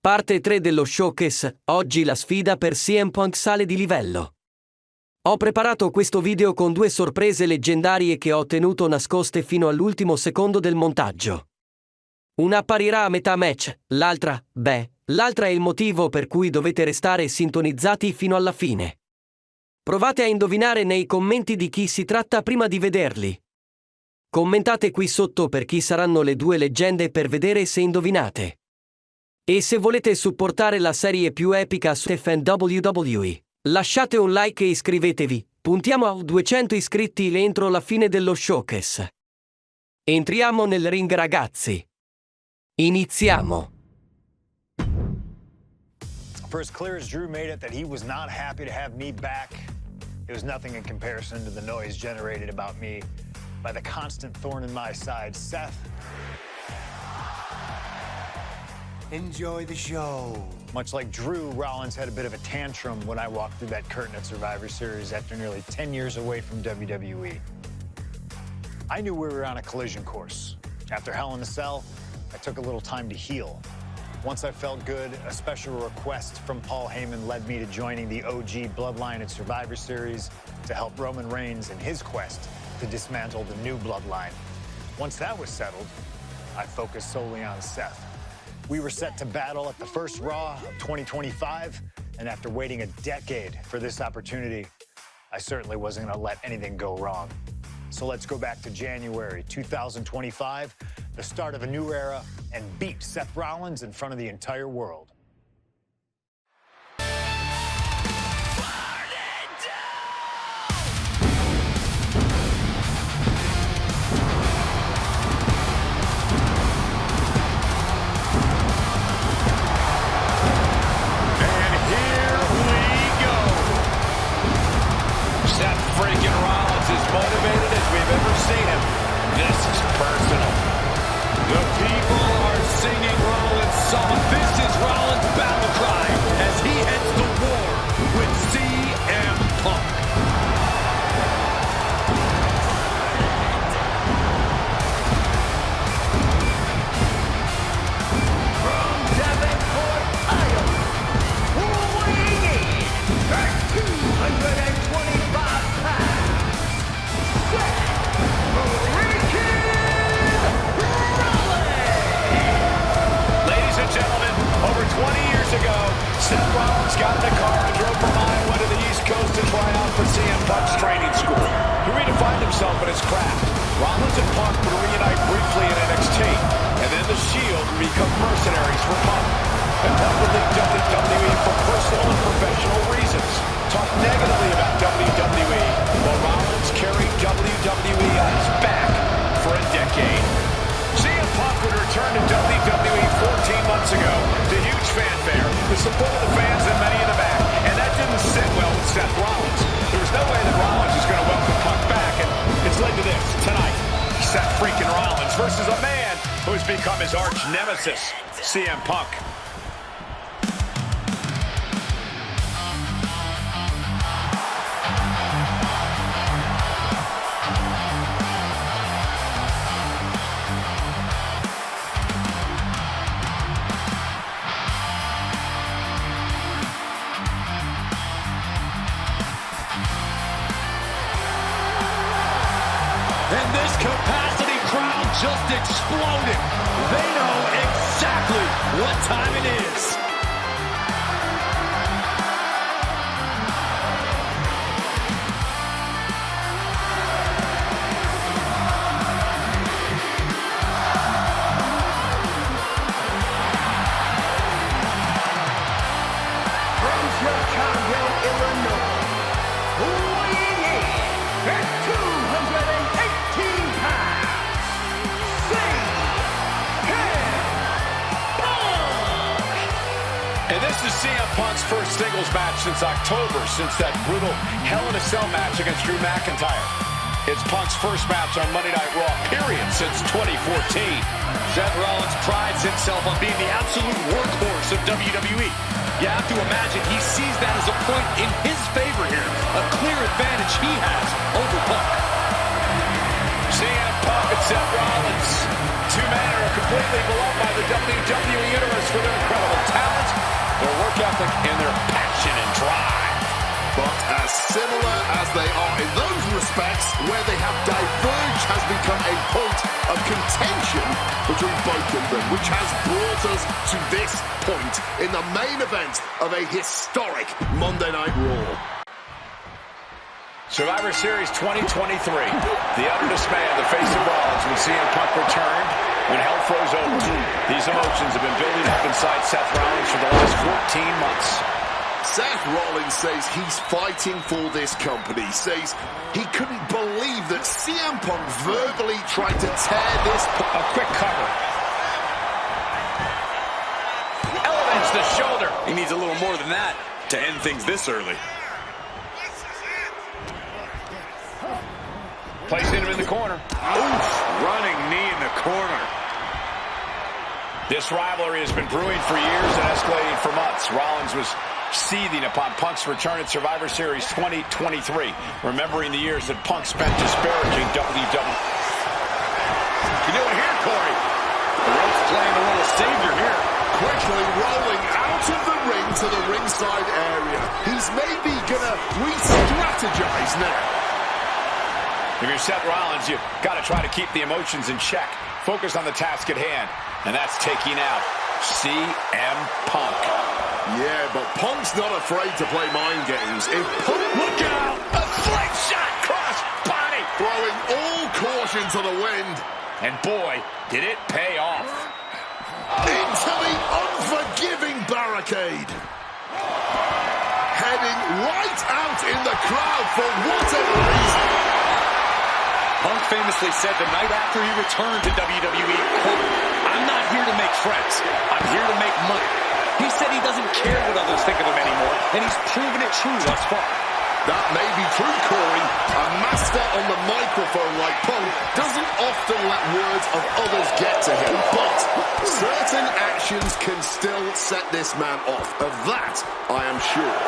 Parte 3 dello Showcase, oggi la sfida per CM Punk sale di livello. Ho preparato questo video con due sorprese leggendarie che ho tenuto nascoste fino all'ultimo secondo del montaggio. Una apparirà a metà match, l'altra è il motivo per cui dovete restare sintonizzati fino alla fine. Provate a indovinare nei commenti di chi si tratta prima di vederli. Commentate qui sotto per chi saranno le due leggende per vedere se indovinate. E se volete supportare la serie più epica su WWE, lasciate un like e iscrivetevi, puntiamo a 200 iscritti entro la fine dello showcase. Entriamo nel ring ragazzi. Iniziamo. For as clear as Drew made it that he was not happy to have me back, it was nothing in comparison to the noise generated about me by the constant thorn in my side, Seth. Enjoy the show. Much like Drew, Rollins had a bit of a tantrum when I walked through that curtain at Survivor Series after nearly 10 years away from WWE. I knew we were on a collision course. After Hell in a Cell, I took a little time to heal. Once I felt good, a special request from Paul Heyman led me to joining the OG Bloodline at Survivor Series to help Roman Reigns in his quest to dismantle the new Bloodline. Once that was settled, I focused solely on Seth. We were set to battle at the first Raw of 2025, and after waiting a decade for this opportunity, I certainly wasn't going to let anything go wrong. So let's go back to January 2025, the start of a new era, and beat Seth Rollins in front of the entire world. Motivated as we've ever seen him. This is personal. The people are singing Rollins' song. This is Rollins' battle cry as he heads to war with CM Punk. From Davenport, Iowa, weighing in at 225 pounds. Ladies and gentlemen, over 20 years ago, Seth Rollins got in a car and drove from Iowa to the East Coast to try out for CM Punk's training school. He redefined himself in his craft. Rollins and Punk would reunite briefly in NXT, and then the Shield would become mercenaries for Punk. And Punk would leave WWE for personal and professional reasons. Talk negatively about WWE, while Rollins carried WWE on his back for a decade. CM Punk would return to WWE 14 months ago to huge fanfare, the support of the fans and many in the back, and that didn't sit well with Seth Rollins. There was no way that Rollins was going to welcome Punk back, and it's led to this tonight. Seth freaking Rollins versus a man who has become his arch nemesis, CM Punk. And this capacity crowd just exploded. They know exactly what time it is. From Chicago, Illinois, weighing in at 218 pounds, and this is CM Punk's first singles match since October, since that brutal Hell in a Cell match against Drew McIntyre. It's Punk's first match on Monday Night Raw, period, since 2014. Seth Rollins prides himself on being the absolute workhorse of WWE. You have to imagine he sees that as a point in his favor here, a clear advantage he has over Punk. CM Punk and Seth Rollins, two men who are completely beloved by the WWE Universe for their incredible talent where they have diverged has become a point of contention between both of them, which has brought us to this point in the main event of a historic Monday Night Raw. Survivor Series 2023. The utter dismay on the face of Rollins when CM Punk returned, when hell froze over. These emotions have been building up inside Seth Rollins for the last 14 months. Seth Rollins says he's fighting for this company, says he couldn't believe that CM Punk verbally tried to tear this... A quick cover. Elevates the shoulder. He needs a little more than that to end things this early. Placing him in the corner. Oof, running knee in the corner. This rivalry has been brewing for years and escalating for months. Rollins was seething upon Punk's return at Survivor Series 2023, remembering the years that Punk spent disparaging WWE. You know what here, Corey? The rope's playing the role of savior here. Quickly rolling out of the ring to the ringside area. He's maybe gonna re-strategize now. If you're Seth Rollins, you've got to try to keep the emotions in check. Focus on the task at hand, and that's taking out CM Punk. Yeah, but Punk's not afraid to play mind games. If Punk... Look out! A slingshot cross body! Throwing all caution to the wind. And boy, did it pay off. Into the unforgiving barricade. Heading right out in the crowd for whatever reason. Punk famously said the night after he returned to WWE, quote, "I'm not here to make friends. I'm here to make money." He said he doesn't care what others think of him anymore, and he's proven it true thus far. That may be true, Corey. A master on the microphone like Punk doesn't often let words of others get to him, but certain actions can still set this man off. Of that, I am sure.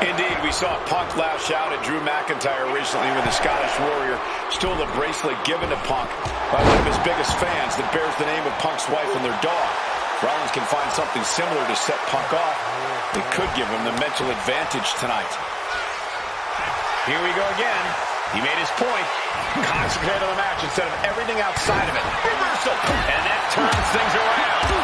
Indeed, we saw Punk lash out at Drew McIntyre recently when the Scottish Warrior stole the bracelet given to Punk by one of his biggest fans that bears the name of Punk's wife and their dog. Rollins can find something similar to set Punk off. It could give him the mental advantage tonight. Here we go again. He made his point. Concentrate on the match instead of everything outside of it. Reversal. And that turns things around.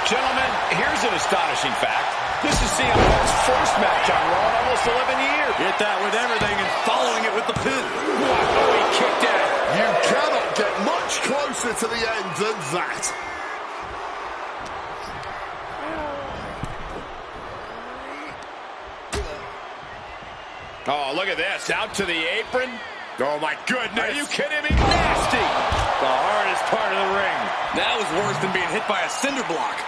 Gentlemen, here's an astonishing fact. This is CM Punk's first match on Raw in almost 11 years. Hit that with everything and following it with the pin. What? Oh, he kicked out. You cannot get much closer to the end than that. Oh, look at this. Out to the apron. Oh, my goodness. Are you kidding me? Nasty. The hardest part of the ring. That was worse than being hit by a cinder block.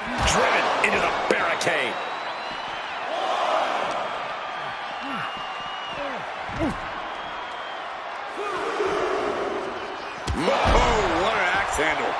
Driven into the barricade. Oh, what an axe handle.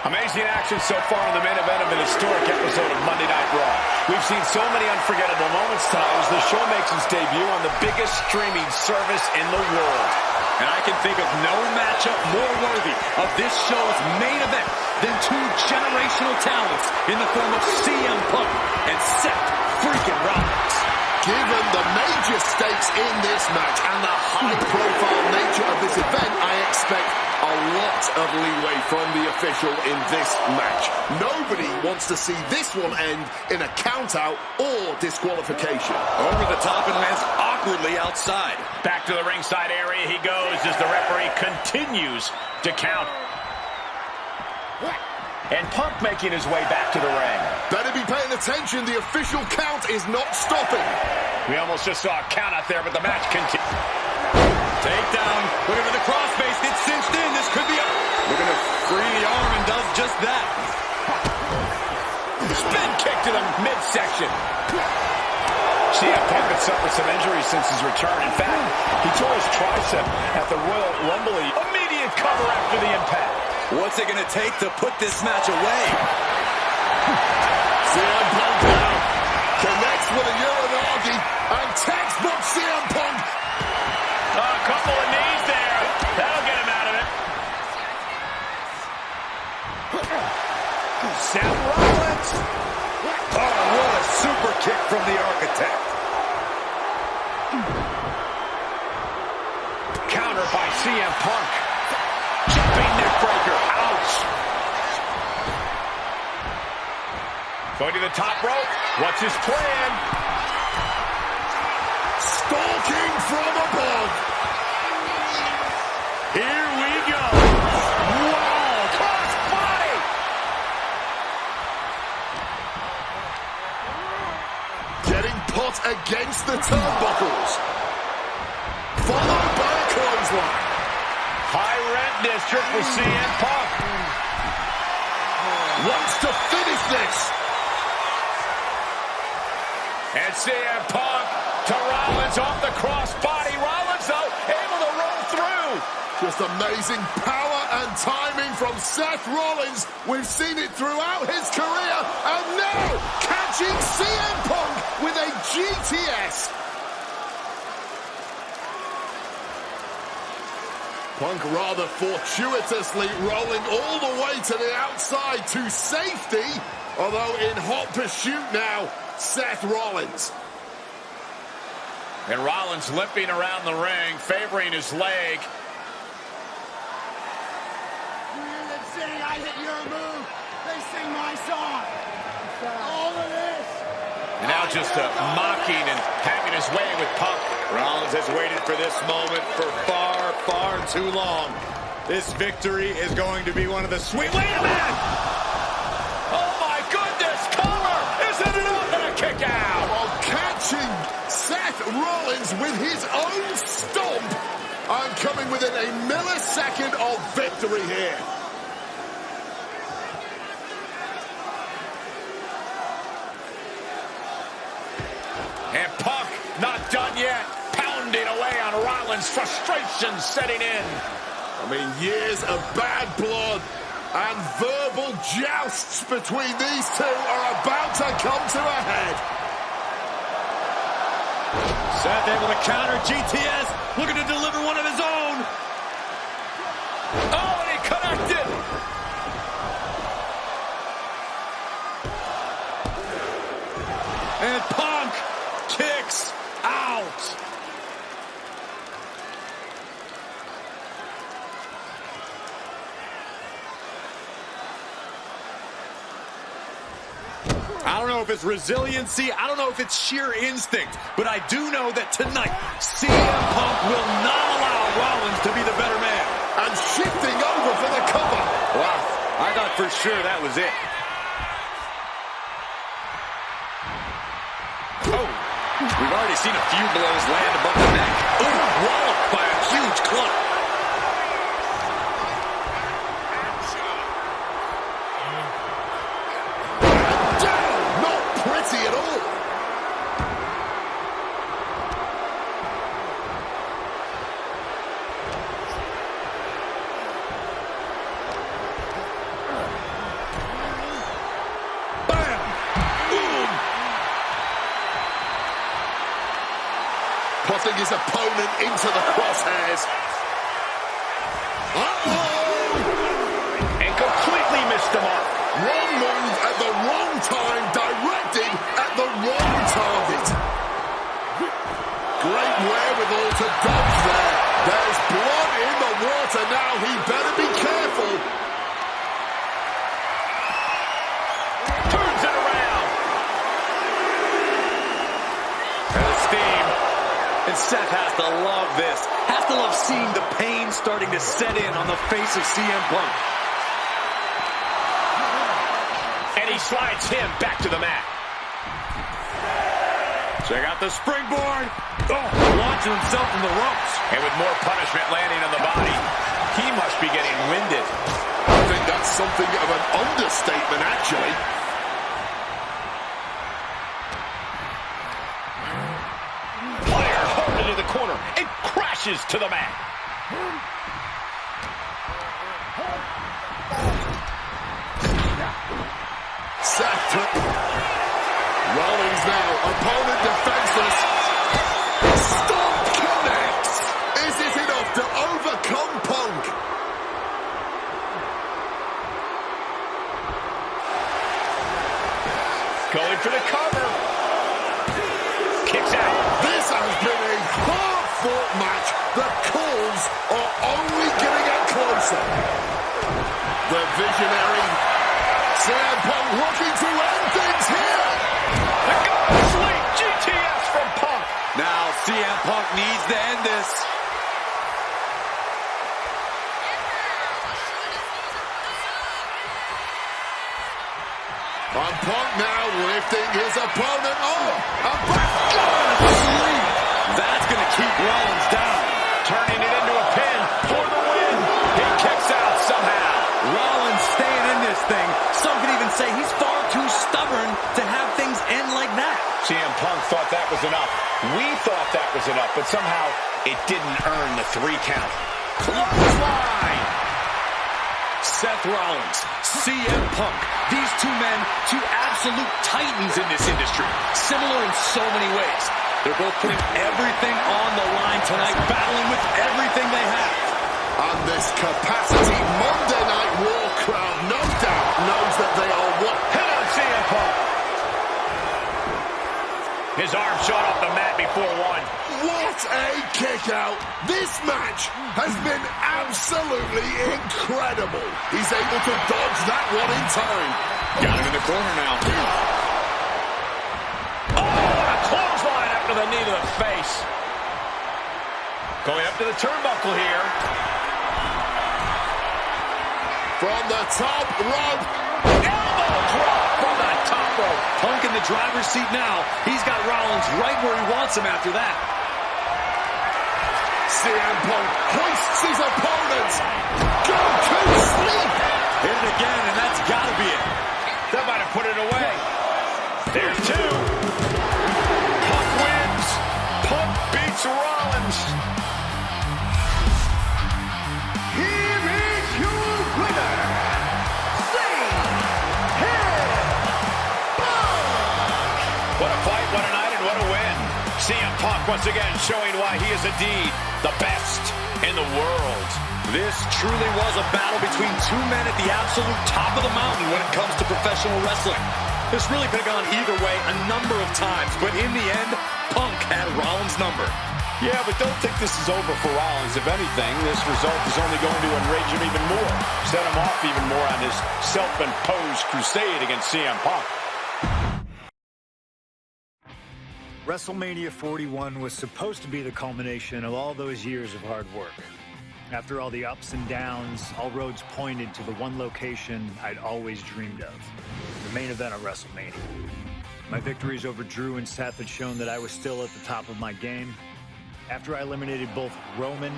Amazing action so far in the main event of an historic episode of Monday Night Raw. We've seen so many unforgettable moments tonight as the show makes its debut on the biggest streaming service in the world. And I can think of no matchup more worthy of this show's main event than two generational talents in the form of CM Punk and Seth freaking Rollins. Given the major stakes in this match and the high-profile nature of this event, I expect a lot of leeway from the official in this match. Nobody wants to see this one end in a count-out or disqualification. Over the top and lands awkwardly outside. Back to the ringside area he goes as the referee continues to count. And Punk making his way back to the ring. Better be paying attention. The official count is not stopping. We almost just saw a count out there, but the match continues. Takedown. Looking for the crossface. It's cinched in. This could be a... Looking to free the arm and does just that. Spin kick to the midsection. CM Punk had suffered some injuries since his return. In fact, he tore his tricep at the Royal Rumble. Immediate cover after the impact. What's it going to take to put this match away? CM Punk down. Connects with a Uranagi. And textbook CM Punk. A couple of knees there. That'll get him out of it. Seth Rollins. Oh, what a super kick from the Architect. Counter by CM Punk. Jumping neckbreaker. Ouch. Going to the top rope. What's his plan? Stalking from above. Here we go. Wow. Cross body. Getting put against the turnbuckles. Followed by a clothesline. High rent district for CM Punk. Wants to finish this. And CM Punk to Rollins off the crossbody. Rollins, though, able to roll through. Just amazing power and timing from Seth Rollins. We've seen it throughout his career. And now, catching CM Punk with a GTS. Punk rather fortuitously rolling all the way to the outside to safety. Although in hot pursuit now, Seth Rollins. And Rollins limping around the ring, favoring his leg. You hear them saying, I hit your move. They sing my song. All of this. And now just mocking and having his way with Punk. Rollins has waited for this moment for far, far too long. This victory is going to be one of the sweet... Wait a minute! Oh my goodness! Cover! Isn't it up and a kick out? While catching Seth Rollins with his own stomp. And coming within a millisecond of victory here. And Punk not done yet. Pounding away on Rollins. Frustration setting in. I mean, years of bad blood and verbal jousts between these two are about to come to a head. Seth able to counter GTS, looking to deliver one of his own. Oh, and he connected. And Punk kicks out. I don't know if it's resiliency, I don't know if it's sheer instinct, but I do know that tonight, CM Punk will not allow Rollins to be the better man. And shifting over for the cover. Wow, I thought for sure that was it. Oh, we've already seen a few blows land above the neck. Ooh, walloped by a huge club. At all. Bam! Boom! Putting his opponent into the crosshairs. And completely missed the mark. Wrong move at the wrong time, directed at the wrong target. Great wherewithal to dodge there. There's blood in the water now. He better be careful. Turns it around. And the steam. And Seth has to love this. Has to love seeing the pain starting to set in on the face of CM Punk. And he slides him back to the mat. Check out the springboard. Oh, launching himself from the ropes. And with more punishment landing on the body, he must be getting winded. I think that's something of an understatement, actually. Fire hard into the corner and crashes to the mat. Seth took Rollins now, opponent defenseless. Stomp connects. Is it enough to overcome Punk? Going for the cover. Kicks out. This has been a Rollins are only going to get closer. The visionary CM Punk looking to end things here. The God Sleep GTS from Punk. Now CM Punk needs to end this. On Punk now lifting his opponent. Oh, a back sleep. That's going to keep Rollins down. Turning it into a pin for the win. He kicks out somehow. Rollins staying in this thing. Some could even say he's far too stubborn to have things end like that. CM Punk thought that was enough. We thought that was enough, but somehow it didn't earn the 3 count. Clothesline! Seth Rollins, CM Punk. These two men, two absolute titans in this industry. Similar in so many ways. They're both putting everything on the line tonight, battling with everything they have. On this capacity Monday Night Raw crowd, no doubt, knows that they are what. Hit on CM Punk. His arm shot off the mat before one. What a kick out. This match has been absolutely incredible. He's able to dodge that one in time. Got him in the corner now. Oh, a clothesline after the knee to the face. Going up to the turnbuckle here. From the top rope. Elbow drop from the top rope. Punk in the driver's seat now. He's got Rollins right where he wants him after that. CM Punk hoists his opponent. Go to sleep. Hit it again, and that's got to be it. That might have put it away. There's 2. Punk wins. Punk beats Rollins. Here is your winner, What a fight, what a night, and what a win. CM Punk once again showing why he is indeed the best in the world. This truly was a battle between two men at the absolute top of the mountain when it comes to professional wrestling. This really could have gone either way a number of times, but in the end, Punk had Rollins' number. Yeah, but don't think this is over for Rollins. If anything, this result is only going to enrage him even more, set him off even more on his self-imposed crusade against CM Punk. WrestleMania 41 was supposed to be the culmination of all those years of hard work. After all the ups and downs, all roads pointed to the one location I'd always dreamed of, the main event of WrestleMania. My victories over Drew and Seth had shown that I was still at the top of my game. After I eliminated both Roman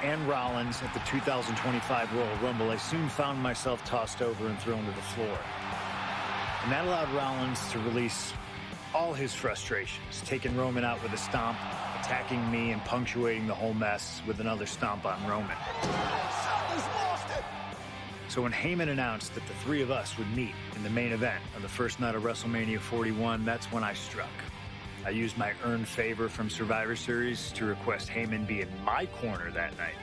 and Rollins at the 2025 Royal Rumble, I soon found myself tossed over and thrown to the floor. And that allowed Rollins to release all his frustrations, taking Roman out with a stomp, attacking me, and punctuating the whole mess with another stomp on Roman. So when Heyman announced that the 3 of us would meet in the main event of the first night of WrestleMania 41, that's when I struck. I used my earned favor from Survivor Series to request Heyman be in my corner that night.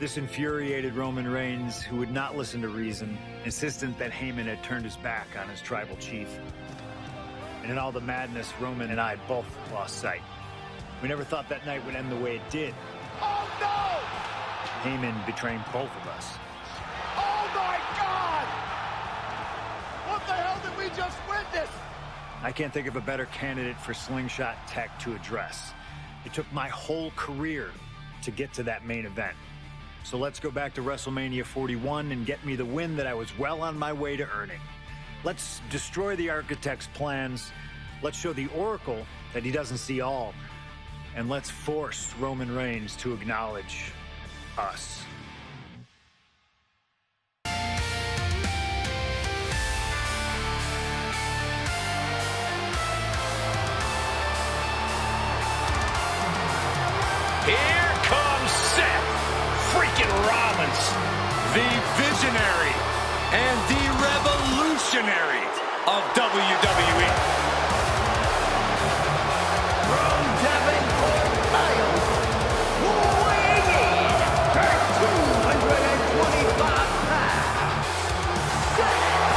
This infuriated Roman Reigns, who would not listen to reason, insistent that Heyman had turned his back on his tribal chief. And in all the madness, Roman and I both lost sight. We never thought that night would end the way it did. Oh, no! Heyman betraying both of us. Oh, my God! What the hell did we just witness? I can't think of a better candidate for slingshot tech to address. It took my whole career to get to that main event. So let's go back to WrestleMania 41 and get me the win that I was well on my way to earning. Let's destroy the architect's plans. Let's show the Oracle that he doesn't see all. And let's force Roman Reigns to acknowledge us. Here comes Seth freaking Rollins, The visionary and the revolutionary of WWE. From Davenport, Iowa, weighing in at 225 pounds, Seth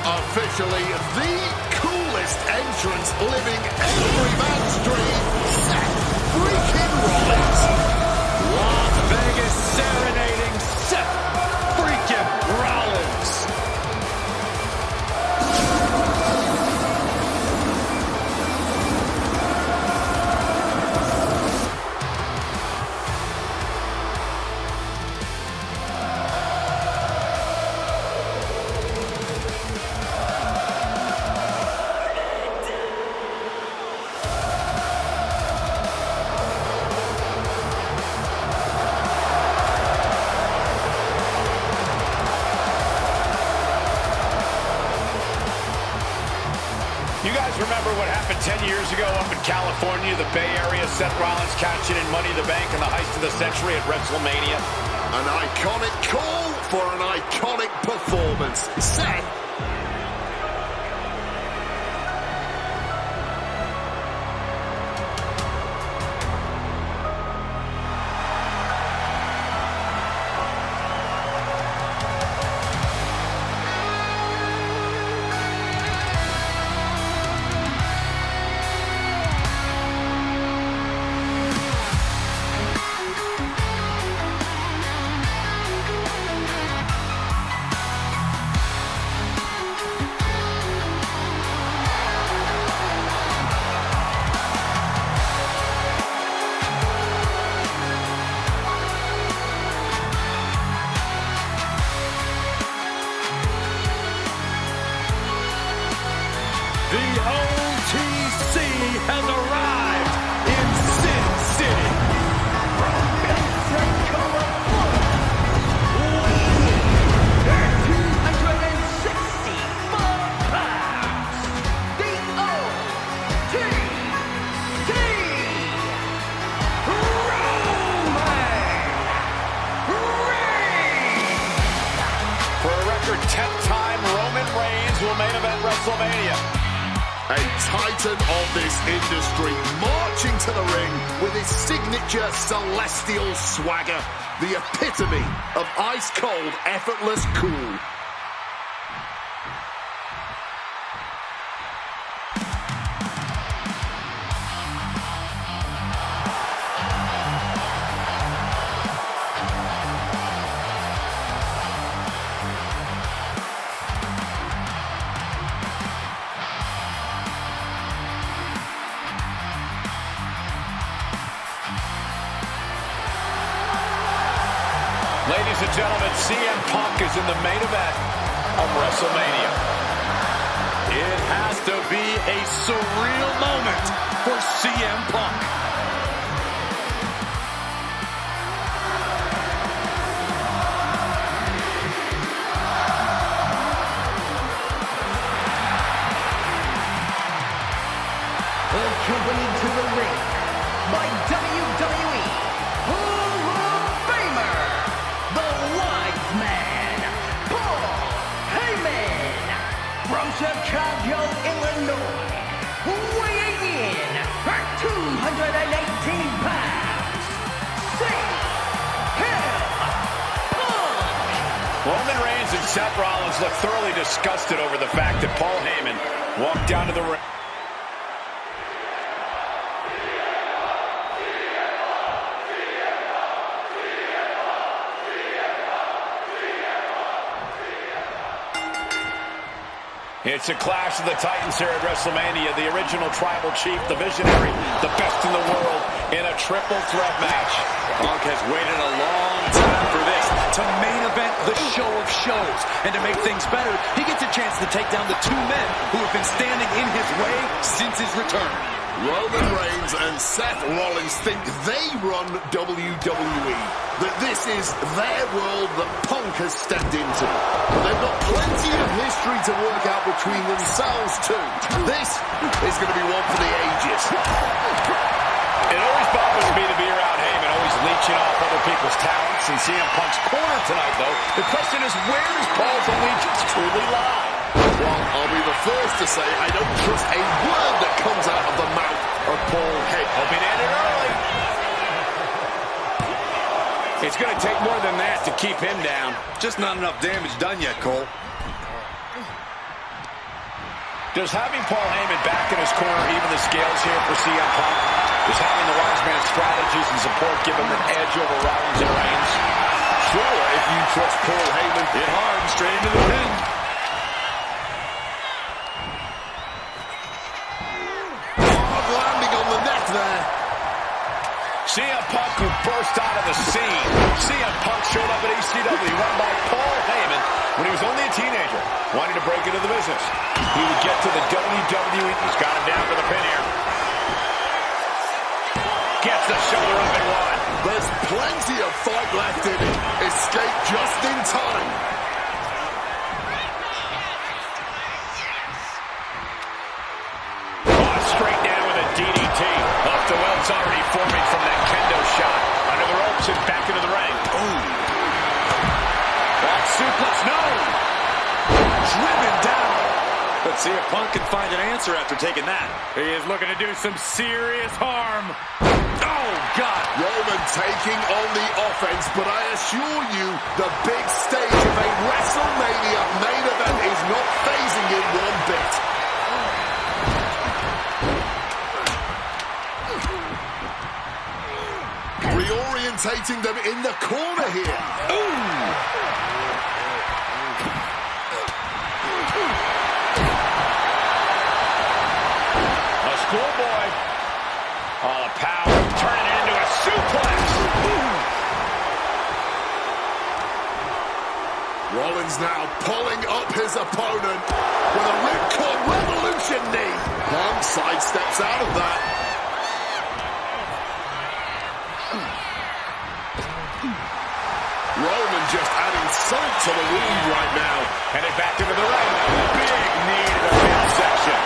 officially the coolest entrance living every man's dream, Seth freaking Rollins. Las Vegas serenading Seth freaking Rollins. You guys remember what happened 10 years ago up in California, the Bay Area? Seth Rollins catching in Money in the Bank in the heist of the century at Wrestlemania. An iconic call for an iconic performance. Seth. The OTC has arrived in Sin City. From Pensacola, Florida, 265 pounds, the OTC, Roman Reigns. For a record 10th time, Roman Reigns will main event WrestleMania. A titan of this industry, marching to the ring with his signature celestial swagger, the epitome of ice-cold, effortless cool. Ladies and gentlemen, CM Punk is in the main event of WrestleMania. It has to be a surreal moment for CM Punk. Accompanied to the ring by WWE Hall of Famer, the Wise Man, Paul Heyman, from Chicago, Illinois, weighing in at 218 pounds, CM Punk. Roman Reigns and Seth Rollins look thoroughly disgusted over the fact that Paul Heyman walked down to the ring. It's a clash of the Titans here at WrestleMania. The original tribal chief, the visionary, the best in the world in a triple threat match. Punk has waited a long time for this, to main event the show of shows. And to make things better, he gets a chance to take down the two men who have been standing in his way since his return. Roman Reigns and Seth Rollins think they run WWE, that this is their world that Punk has stepped into. But they've got plenty of history to work out between themselves too. This is going to be one for the ages. It always bothers me to be around Heyman, always leeching off other people's talents. In CM Punk's corner tonight, though, the question is, where does Paul's allegiance truly lie? Well, I'll be the first to say I don't trust a word that comes out of the mouth of Paul Heyman. Hoping to end it early. It's going to take more than that to keep him down. Just not enough damage done yet, Cole. Does having Paul Heyman back in his corner even the scales here for CM Punk? Does having the wise man strategies and support give him an edge over Rollins and Reigns? Sure, if you trust Paul Heyman. Hit hard and straight into the pin. Hard landing on the neck there. CM Punk, who burst out of the scene. CM Punk showed up at ECW run by Paul Heyman when he was only a teenager, wanting to break into the business. He would get to the WWE. He's got him down to the pin here. Gets the shoulder up and one. There's plenty of fight left in it. Escape just in time. Oh, straight down with a DDT. Off the welts already forming from that kendo shot. Under the ropes and back into the ring. Ooh. That suplex, no! Driven down. Let's see if Punk can find an answer after taking that. He is looking to do some serious harm. Oh, God. Roman taking on the offense, but I assure you, the big stage of a WrestleMania main event is not phasing him one bit. Reorientating them in the corner here. Ooh! A schoolboy. All the power, turning it into a suplex. Ooh. Rollins now pulling up his opponent with a ripcord revolution knee. Punk sidesteps out of that. Roman just adding salt to the wound right now. Headed back into the ring. Big knee to the midsection.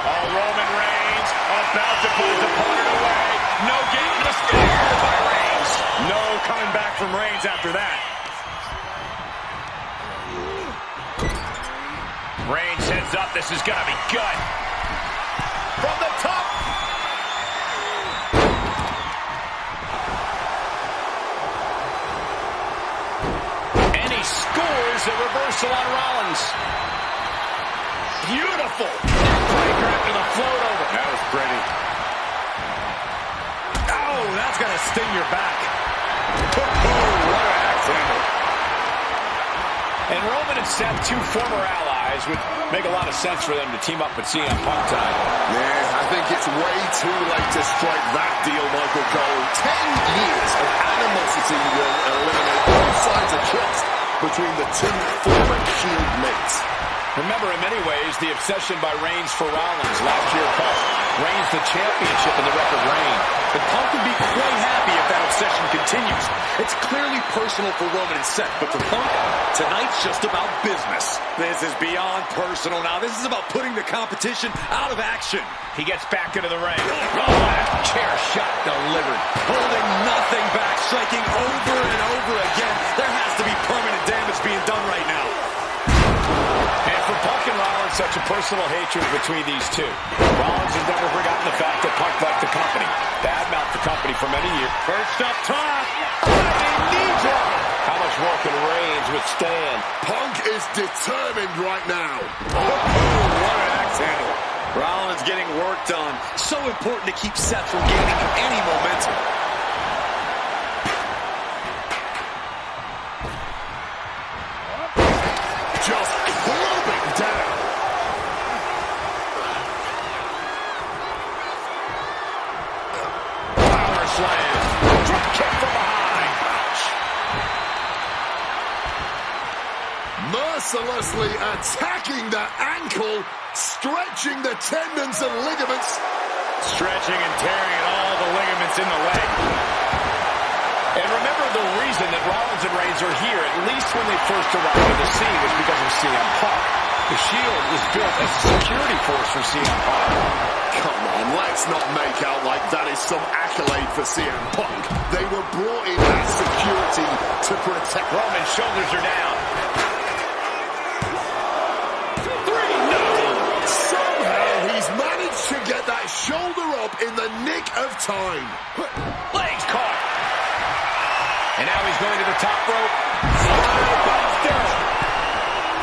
Oh, Roman Reigns about to pull his opponent away. No getting the spear by Reigns. No coming back from Reigns after that. Reigns heads up. This is going to be good. From the top. And he scores a reversal on Rollins. Beautiful. Breaker after the float over. That was pretty. Oh, that's going to sting your back. Oh, what an accident. And Roman and Seth, two former allies, would make a lot of sense for them to team up with CM Punk tonight. Yeah, I think it's way too late to strike that deal, Michael Cole. 10 years of animosity will eliminate all signs of trust between the two former Shield mates. Remember, in many ways, the obsession by Reigns for Rollins last year cost Reigns the championship in the record reign. But Punk would be quite happy if that obsession continues. It's clearly personal for Roman and Seth, but for Punk, tonight's just about business. This is beyond personal now. This is about putting the competition out of action. He gets back into the ring. Oh, that chair shot delivered. Holding nothing back, striking over and over again. There has to be permanent damage being done right now. And for Punk and Rollins, such a personal hatred between these two. Rollins has never forgotten the fact that Punk left the company. Badmouthed the company for many years. Perched up top. Knee drop. How much more can Reigns withstand? Punk is determined right now. What an axe handle. Rollins getting work done. So important to keep Seth from gaining any momentum. Just clubbing down. Power slam. Drop kick from behind. Mercilessly attacking the ankle, stretching the tendons and ligaments. Stretching and tearing at all the ligaments in the leg. And remember, the reason that Rollins and Reigns are here, at least when they first arrived on the scene, was because of CM Punk. The Shield was built as a security force for CM Punk. Come on, let's not make out like that is some accolade for CM Punk. They were brought in as security to protect. Roman's shoulders are down. Somehow he's managed to get that shoulder up in the nick of time. Legs caught. And now he's going to the top rope. Spider Buster.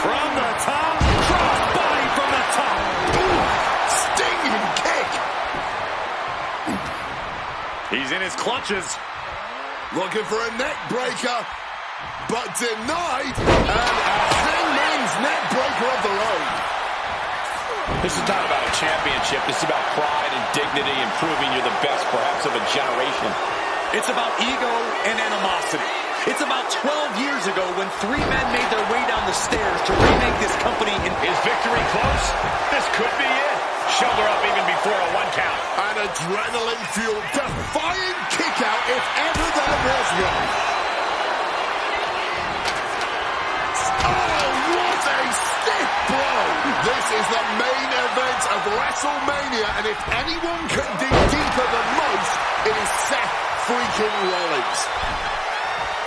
From the top. Cross his clutches. Looking for a neck breaker, but denied. And a hangman's neck breaker of their own. This is not about a championship. This is about pride and dignity and proving you're the best, perhaps, of a generation. It's about ego and animosity. It's about 12 years ago when three men made their way down the stairs to remake this company. Is victory close? This could be it. Shoulder up even before a 1 count. An adrenaline-fueled, defying kick-out if ever there was one. Oh, what a stiff blow! This is the main event of WrestleMania, and if anyone can dig deeper than most, it is Seth freaking Rollins.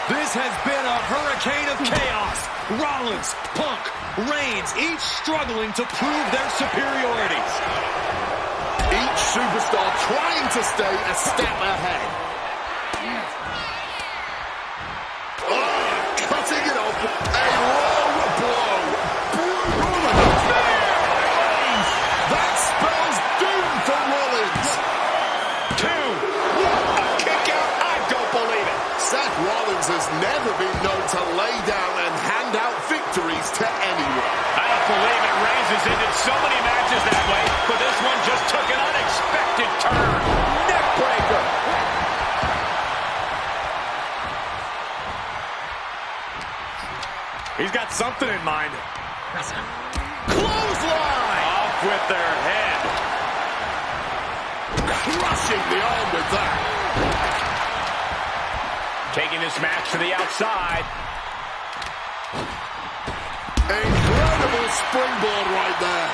This has been a hurricane of chaos. Rollins, Punk, Reigns, each struggling to prove their superiorities. Each superstar trying to stay a step ahead. Oh, cutting it off. A low blow. That spells doom for Rollins. 2. A kick out. I don't believe it. Seth Rollins has never been known to lay down and hand out victories to anyone. I don't believe it. Reigns has ended so many matches that way, but this one just took an unexpected turn. Neck breaker. He's got something in mind. Clothesline. Off with their head. Crushing the arm with that. Taking this match to the outside. Incredible springboard right there.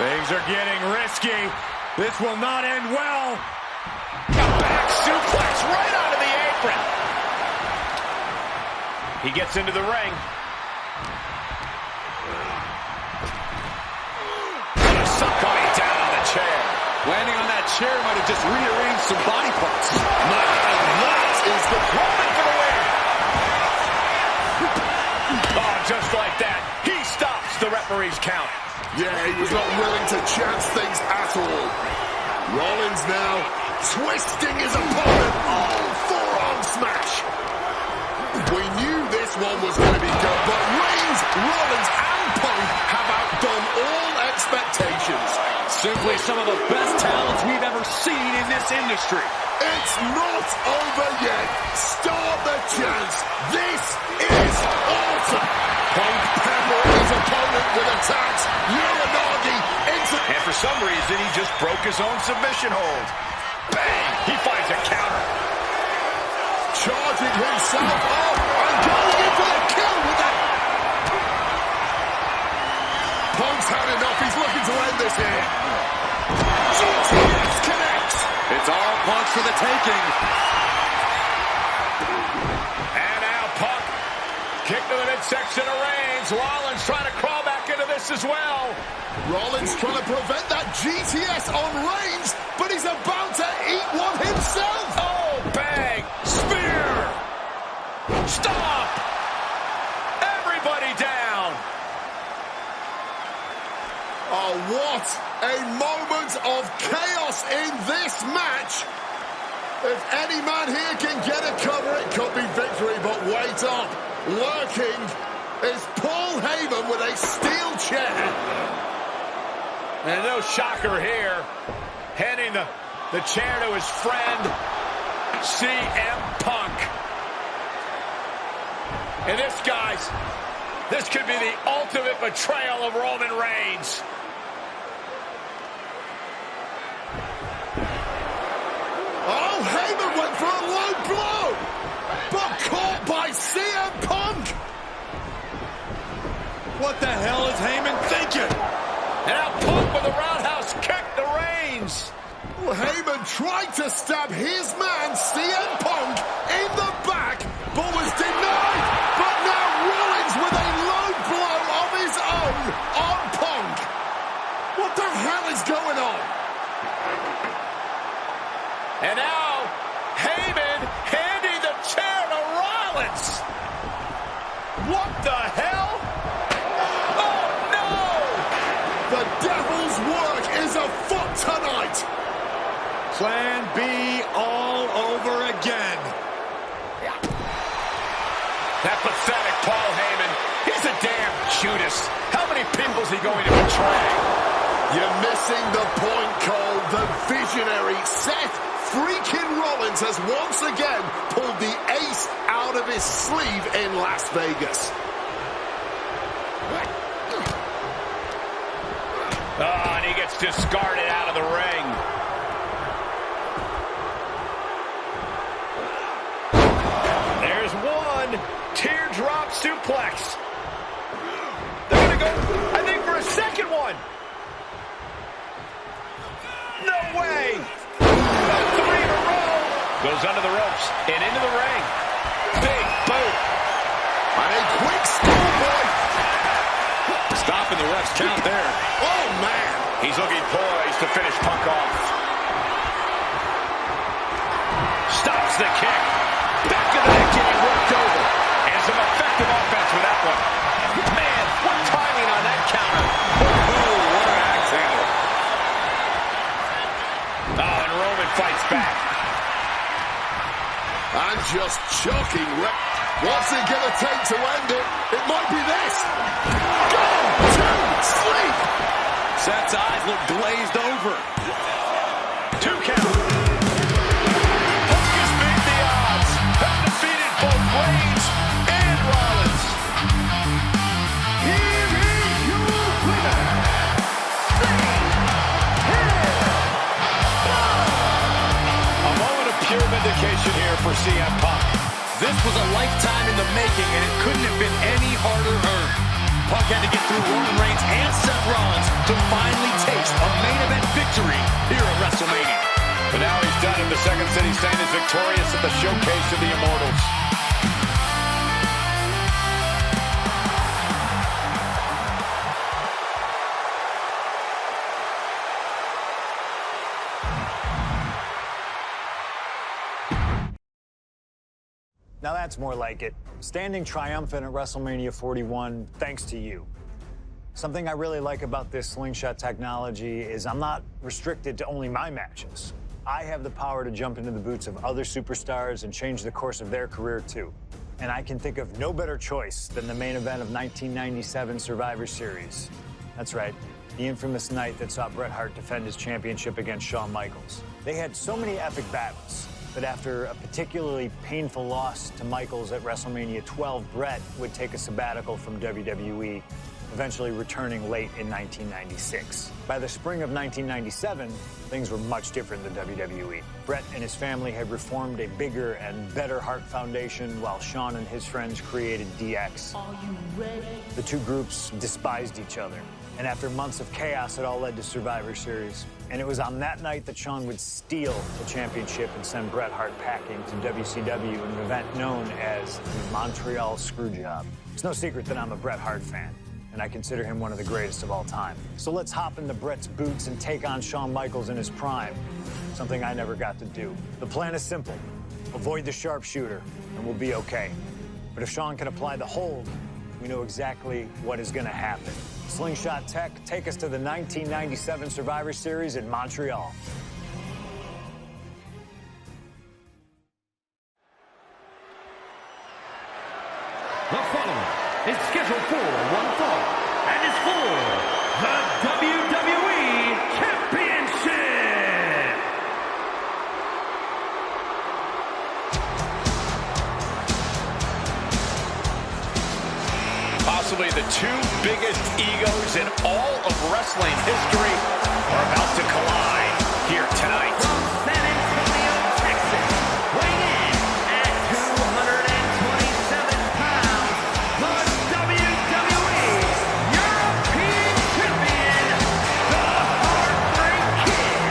Things are getting risky. This will not end well. A back suplex right onto the apron. He gets into the ring. Coming down on the chair. Landing on that chair might have just rearranged some body parts. That is the Rolling for the win. Oh, just like that, he stops the referee's count. Yeah, he was not willing to chance things at all. Rollins now twisting his opponent. Oh, forearm smash. We knew this one was going to be good, but Reigns, Rollins, and Punk have outdone all expectations. Simply some of the best talents we've ever seen in this industry. It's not over yet. Start the chance. This is altar. Punk peppering his opponent with attacks. Uranagi into... And for some reason, he just broke his own submission hold. Bang! He finds a counter. Charging himself up and going in for the kill with that. Punk's had enough. He's looking to end this here. GTS connects. It's all Punk's for the taking. And now Punk kick to the midsection of Reigns. Rollins trying to crawl back into this as well. Rollins trying to prevent that GTS on Reigns, but he's about to eat one himself. Oh, bang! Spear! Stop! Everybody down! Oh, what a moment of chaos in this match. If any man here can get a cover, it could be victory, but wait up. Lurking is Paul Heyman with a steel chair. And no shocker here. Handing the chair to his friend, CM Punk. And this, guys, this could be the ultimate betrayal of Roman Reigns. Oh, Heyman went for a low blow, but caught by CM Punk. What the hell is Heyman thinking? And now Punk with a roundhouse kick to Reigns. Well, Heyman tried to stab his man, CM Punk, in the back, but was denied. But now Rollins with a low blow of his own on Punk. What the hell is going on? And now Heyman handing the chair to Rollins. What the hell? Oh, no! The devil's work is afoot tonight. Plan B all over again. That pathetic Paul Heyman. He's a damn Judas. How many people is he going to betray? You're missing the point, Cole. The visionary Seth freaking Rollins has once again pulled the ace out of his sleeve in Las Vegas. Oh, and he gets discarded out of the ring. There's one. Teardrop suplex. They're going to go, I think, for a second one. No way. 3 in a row. Goes under the ropes and into the ring. Big boot. And a quick schoolboy. Stopping the ref's count there. Oh, man. He's looking poised to finish Punk off. Stops the kick. Back of the neck getting worked over. And some effective offense with that one. Man, what timing on that counter. Oh, what an axe handle. Oh, and Roman fights back. And just choking. What's it going to take to end it? It might be this. Go to sleep. Seth's eyes look glazed over. 2 count. Punk has beat the odds. Has defeated both Reigns and Rollins. Here is your winner, A moment of pure vindication here for CM Punk. This was a lifetime in the making, and it couldn't have been any harder earned. Punk had to get through Roman Reigns and Seth Rollins to finally taste a main event victory here at WrestleMania. But now he's done it. The Second City stand is victorious at the Showcase of the Immortals. Now that's more like it. Standing triumphant at WrestleMania 41 thanks to you. Something I really like about this slingshot technology is I'm not restricted to only my matches. I have the power to jump into the boots of other superstars and change the course of their career too. And I can think of no better choice than the main event of 1997 Survivor Series. That's right, the infamous night that saw Bret Hart defend his championship against Shawn Michaels. They had so many epic battles. But after a particularly painful loss to Michaels at WrestleMania 12, Bret would take a sabbatical from WWE, eventually returning late in 1996. By the spring of 1997, things were much different than WWE. Bret and his family had reformed a bigger and better Hart Foundation, while Shawn and his friends created DX. Are you ready? The two groups despised each other. And after months of chaos, it all led to Survivor Series. And it was on that night that Shawn would steal the championship and send Bret Hart packing to WCW in an event known as the Montreal Screwjob. It's no secret that I'm a Bret Hart fan, and I consider him one of the greatest of all time. So let's hop into Bret's boots and take on Shawn Michaels in his prime, something I never got to do. The plan is simple. Avoid the sharpshooter, and we'll be okay. But if Shawn can apply the hold, we know exactly what is going to happen. Slingshot Tech, take us to the 1997 Survivor Series in Montreal. The following is scheduled for one fall and is for the WWE Championship. Possibly the two biggest egos in all of wrestling history are about to collide here tonight. From San Antonio, Texas, weighing in at 227 pounds, the WWE European Champion, the Heartbreak Kid,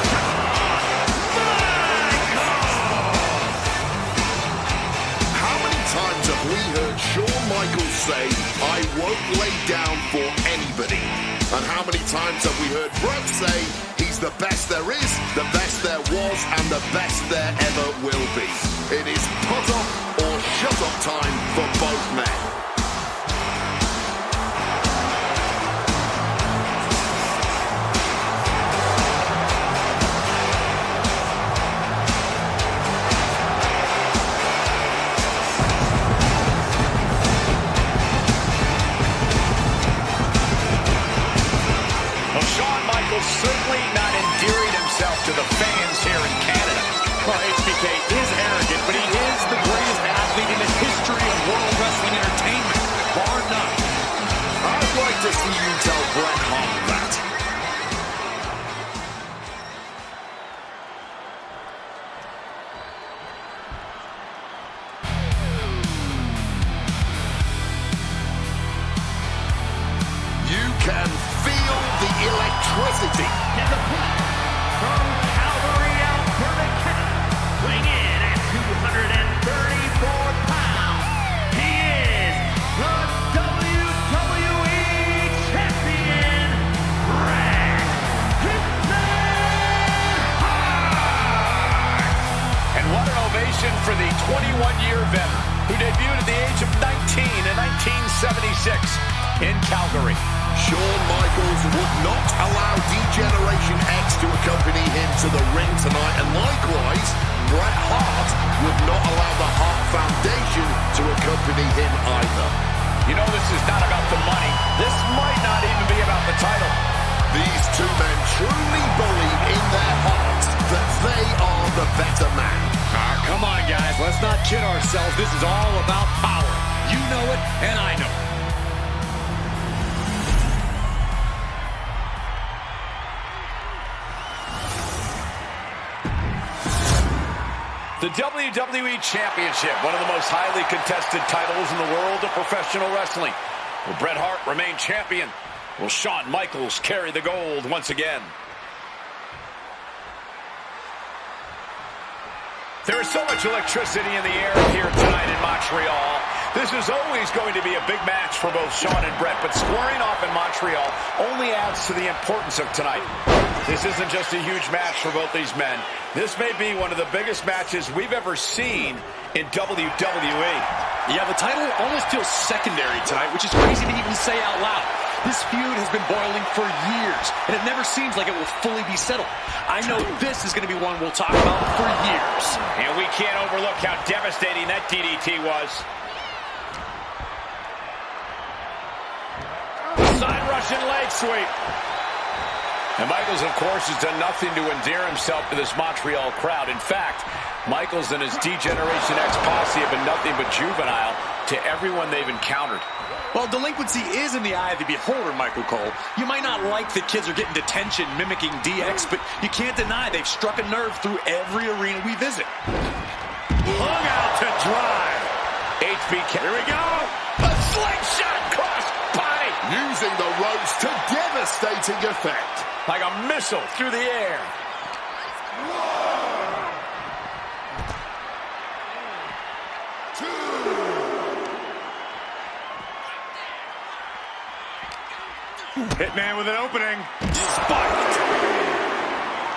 Shawn Michaels. How many times have we heard Shawn Michaels say, "I won't lay down for anybody"? And how many times have we heard Bret say, "He's the best there is, the best there was, and the best there ever will be"? It is put up or shut up time for both men. okay, is arrogant, but he is the greatest athlete in the history of World Wrestling Entertainment, bar none. I'd like to see you tell Bret Hart that. You can feel the electricity. And the point from Calgary, Alberta, Canada, weighing in at 234 pounds. He is the WWE Champion, Bret Hart. And what an ovation for the 21-year veteran who debuted at the age of 19 in 1976 in Calgary. Shawn Michaels would not allow D-Generation X to accompany him to the ring tonight, and likewise, Bret Hart would not allow the Hart Foundation to accompany him either. You know, this is not about the money. This might not even be about the title. These two men truly believe in their hearts that they are the better man. Come on, guys, let's not kid ourselves. This is all about power. You know it, and I know it. The WWE Championship, one of the most highly contested titles in the world of professional wrestling. Will Bret Hart remain champion? Will Shawn Michaels carry the gold once again? There is so much electricity in the air here tonight in Montreal. This is always going to be a big match for both Shawn and Bret, but squaring off in Montreal only adds to the importance of tonight. This isn't just a huge match for both these men. This may be one of the biggest matches we've ever seen in WWE. Yeah, the title almost feels secondary tonight, which is crazy to even say out loud. This feud has been boiling for years, and it never seems like it will fully be settled. I know this is going to be one we'll talk about for years. And we can't overlook how devastating that DDT was. Side Russian leg sweep. And Michaels, of course, has done nothing to endear himself to this Montreal crowd. In fact, Michaels and his D-Generation X posse have been nothing but juvenile to everyone they've encountered. Well, delinquency is in the eye of the beholder, Michael Cole. You might not like the kids are getting detention mimicking DX, but you can't deny they've struck a nerve through every arena we visit. Hung out to dry. HBK. Here we go. A slingshot cross body. Using the ropes to devastating effect. Like a missile through the air. Hitman with an opening. Spiked.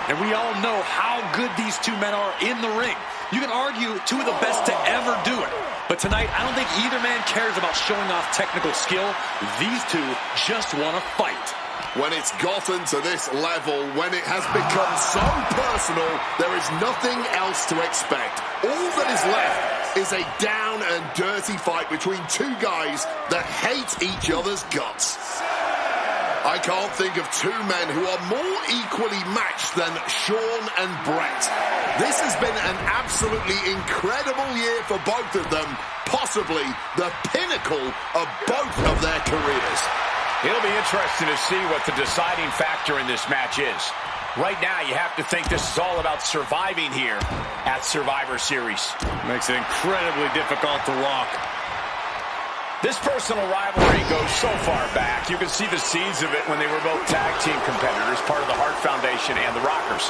And we all know how good these two men are in the ring. You can argue two of the best to ever do it. But tonight, I don't think either man cares about showing off technical skill. These two just want to fight. When it's gotten to this level, when it has become so personal, there is nothing else to expect. All that is left is a down and dirty fight between two guys that hate each other's guts. I can't think of two men who are more equally matched than Shawn and Bret. This has been an absolutely incredible year for both of them, possibly the pinnacle of both of their careers. It'll be interesting to see what the deciding factor in this match is. Right now, you have to think this is all about surviving here at Survivor Series. Makes it incredibly difficult to walk. This personal rivalry goes so far back. You can see the seeds of it when they were both tag team competitors, part of the Hart Foundation and the Rockers.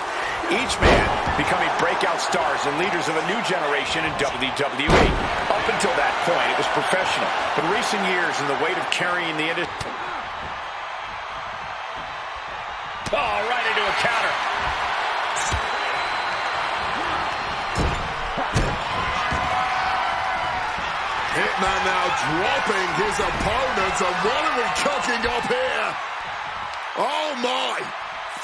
Each man becoming breakout stars and leaders of a new generation in WWE. Up until that point, it was professional. But recent years and the weight of carrying the industry... Oh, right into a counter. Hitman now dropping his opponent, and what are we cooking up here? Oh my!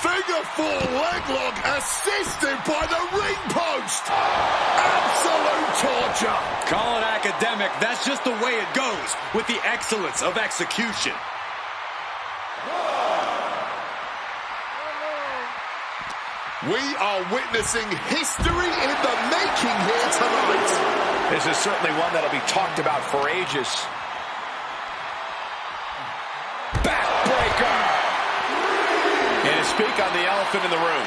Figure four leg lock assisted by the ring post! Absolute torture! Call it academic, that's just the way it goes with the excellence of execution. We are witnessing history in the making here tonight. This is certainly one that'll be talked about for ages. Backbreaker! And to speak on the elephant in the room,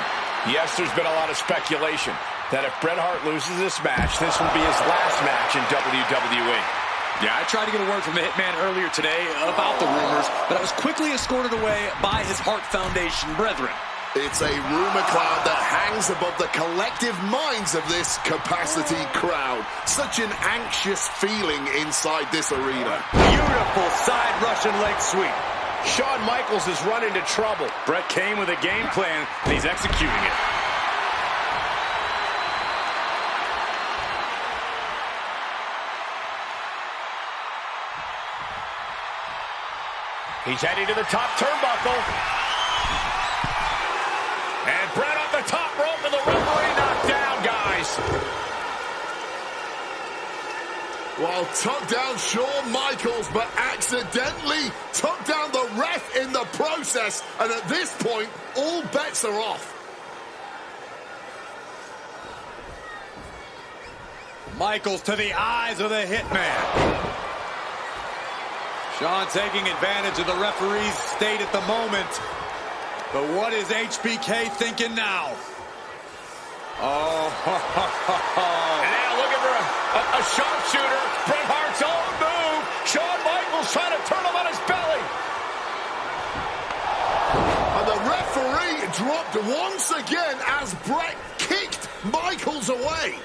yes, there's been a lot of speculation that if Bret Hart loses this match, this will be his last match in WWE. Yeah, I tried to get a word from the Hitman earlier today about the rumors, but I was quickly escorted away by his Hart Foundation brethren. It's a rumor cloud that hangs above the collective minds of this capacity crowd. Such an anxious feeling inside this arena. Beautiful side Russian leg sweep. Shawn Michaels has run into trouble. Bret came with a game plan, and he's executing it. He's heading to the top turnbuckle. And Bret on the top rope, and the referee knocked down, guys. Well, took down Shawn Michaels, but accidentally took down the ref in the process. And at this point, all bets are off. Michaels to the eyes of the Hitman. Shawn taking advantage of the referee's state at the moment. But what is HBK thinking now? Oh, and now looking for a sharpshooter. Bret Hart's own move. Shawn Michaels trying to turn him on his belly. And the referee dropped once again as Bret kicked Michaels away.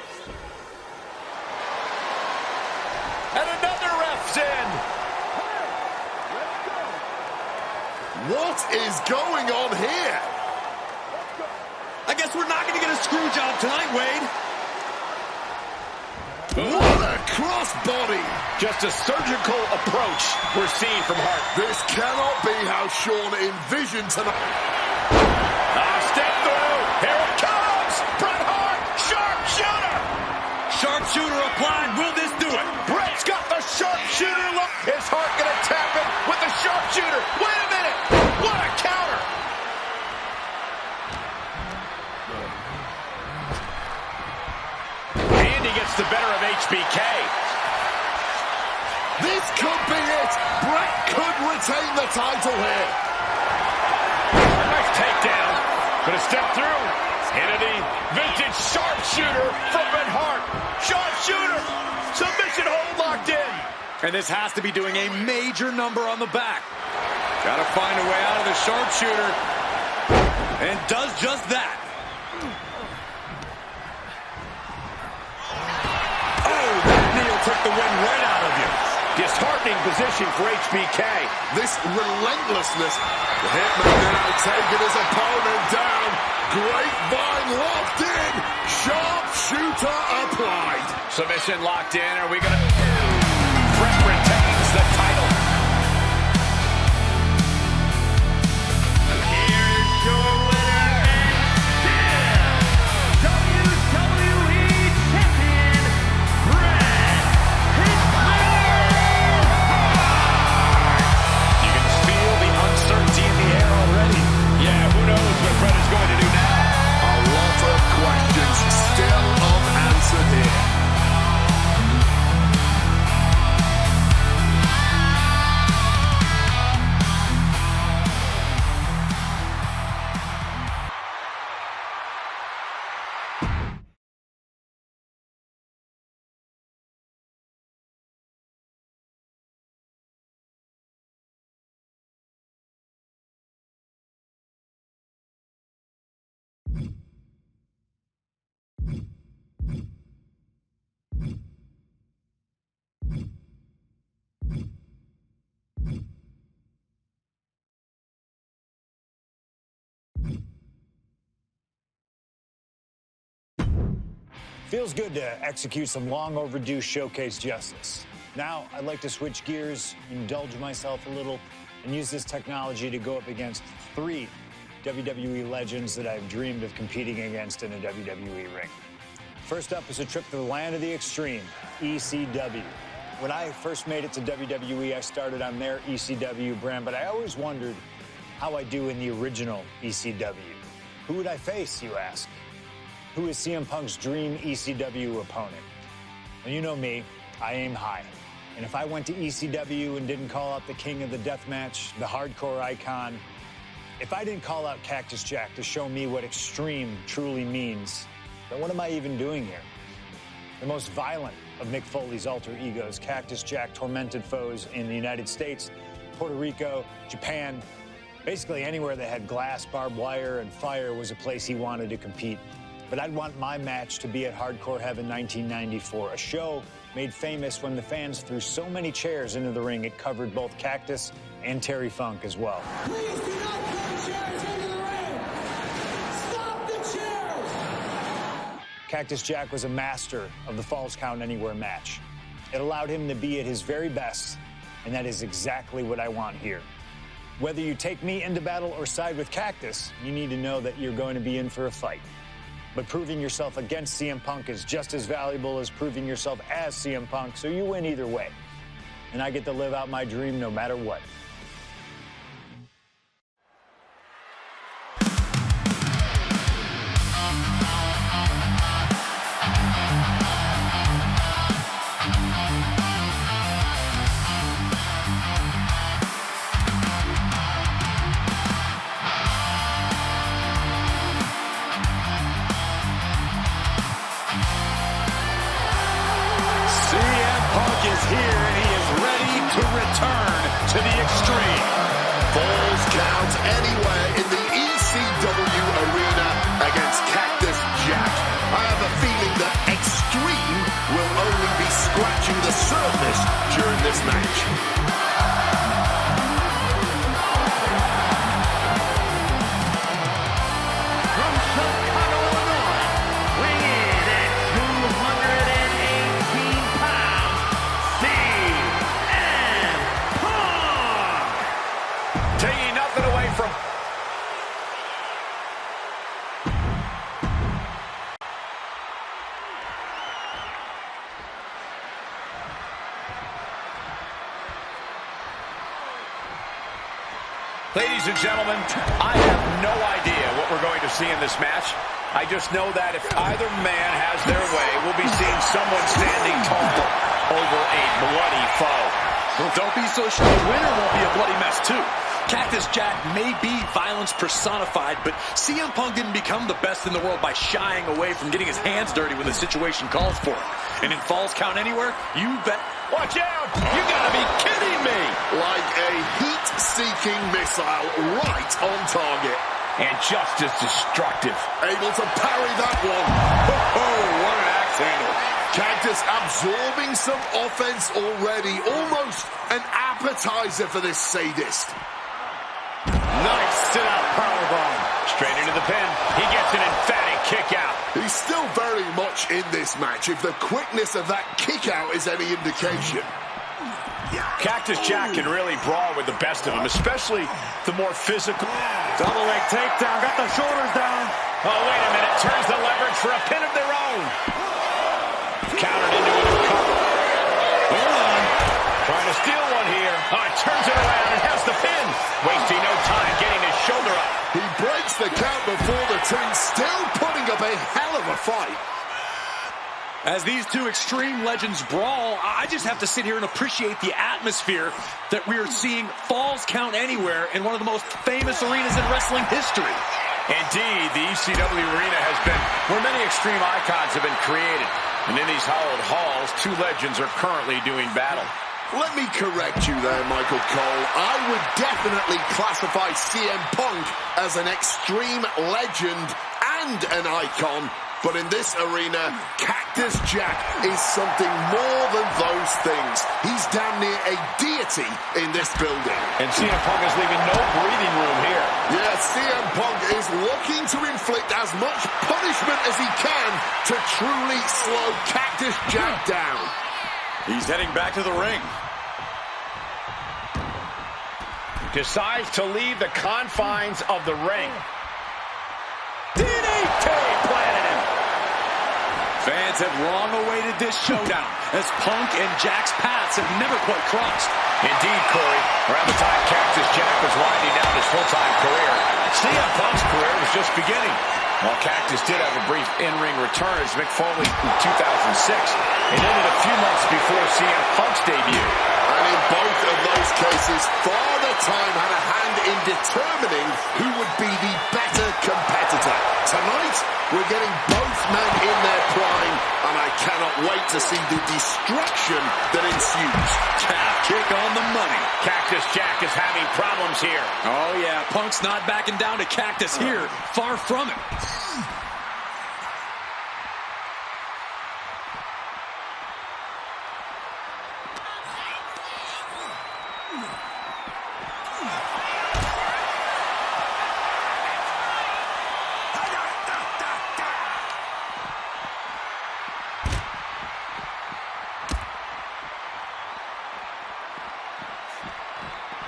And another ref's in. What is going on here? I guess we're not going to get a screw job tonight, Wade. What a crossbody. Just a surgical approach we're seeing from Hart. This cannot be how Shawn envisioned tonight. Step through. Here it comes. Bret Hart. Sharpshooter. Sharpshooter applied. Will this do it? Bret's got the sharpshooter look. Is Hart going to tap it with the sharpshooter? Wait a minute. What a counter. And he gets the better of HBK. This could be it. Bret could retain the title here. Nice takedown. Gonna step through. Into the vintage sharpshooter from Bret Hart. Sharpshooter. Submission hold locked in. And this has to be doing a major number on the back. Gotta find a way out of the sharpshooter. And does just that. Oh, that knee will take the wind right out of you. Disheartening position for HBK. This relentlessness. The Hitman now taking his opponent down. Grapevine locked in. Sharpshooter applied. Submission locked in. Are we gonna... Bret retains the title. Here's your winner and still WWE Champion, Bret Hitman Hart. You can feel the uncertainty in the air already. Yeah, who knows what Bret is going to do now? A lot of questions still unanswered here. Feels good to execute some long overdue showcase justice. Now, I'd like to switch gears, indulge myself a little, and use this technology to go up against 3 WWE legends that I've dreamed of competing against in a WWE ring. First up is a trip to the land of the extreme, ECW. When I first made it to WWE, I started on their ECW brand, but I always wondered how I do in the original ECW. Who would I face, you ask? Who is CM Punk's dream ECW opponent? Well, you know me, I aim high. And if I went to ECW and didn't call out the king of the deathmatch, the hardcore icon, if I didn't call out Cactus Jack to show me what extreme truly means, then what am I even doing here? The most violent of Mick Foley's alter egos, Cactus Jack tormented foes in the United States, Puerto Rico, Japan, basically anywhere that had glass, barbed wire, and fire was a place he wanted to compete. But I'd want my match to be at Hardcore Heaven 1994, a show made famous when the fans threw so many chairs into the ring it covered both Cactus and Terry Funk as well. Please do not throw chairs into the ring! Stop the chairs! Cactus Jack was a master of the Falls Count Anywhere match. It allowed him to be at his very best, and that is exactly what I want here. Whether you take me into battle or side with Cactus, you need to know that you're going to be in for a fight. But proving yourself against CM Punk is just as valuable as proving yourself as CM Punk, so you win either way. And I get to live out my dream no matter what. Is here and he is ready to return to the extreme. Falls Count Anywhere in the ECW arena against Cactus Jack. I have a feeling that extreme will only be scratching the surface during this match. Ladies and gentlemen, I have no idea what we're going to see in this match. I just know that if either man has their way, we'll be seeing someone standing tall over a bloody foe. Well, don't be so sure the winner won't be a bloody mess, too. Cactus Jack may be violence personified, but CM Punk didn't become the best in the world by shying away from getting his hands dirty when the situation calls for it. And in Falls Count Anywhere, you bet... Watch out! You gotta be kidding me! Like a heat-seeking missile right on target. And just as destructive. Able to parry that one. Oh, what an axe handle. Cactus absorbing some offense already. Almost an appetizer for this sadist. Nice sit-out powerbomb. Straight into the pin. He gets an emphatic kick out. He's still very much in this match, if the quickness of that kick out is any indication. Cactus Jack can really brawl with the best of them, especially the more physical. Double leg takedown, got the shoulders down. Oh, wait a minute. Turns the leverage for a pin of their own. Countered into a cover. Hold on. Trying to steal one here. Oh, it turns it around and has the pin. Wasting no time getting his shoulder up. He breaks the count before the two, still putting up a hell of a fight. As these two extreme legends brawl, I just have to sit here and appreciate the atmosphere that we are seeing Falls Count Anywhere in one of the most famous arenas in wrestling history. Indeed, the ECW arena has been where many extreme icons have been created. And in these hallowed halls, two legends are currently doing battle. Let me correct you there, Michael Cole. I would definitely classify CM Punk as an extreme legend and an icon. But in this arena, Cactus Jack is something more than those things. He's damn near a deity in this building. And CM Punk is leaving no breathing room here. Yeah, CM Punk is looking to inflict as much punishment as he can to truly slow Cactus Jack down. He's heading back to the ring. Decides to leave the confines of the ring. DDT planted him. Fans have long awaited this showdown, as Punk and Jack's paths have never quite crossed. Indeed, Corey. Around the time Cactus Jack was winding down his full-time career, CM Punk's career was just beginning. While Cactus did have a brief in-ring return as Mick Foley in 2006, it ended a few months before CM Punk's debut. And in both of those cases, Father Time had a hand in determining who would be the better competitor. Tonight, we're getting both men in their prime, and I cannot wait to see the destruction that ensues. Calf kick on the money. Cactus Jack is having problems here. Oh, yeah, Punk's not backing down to Cactus here. Far from it.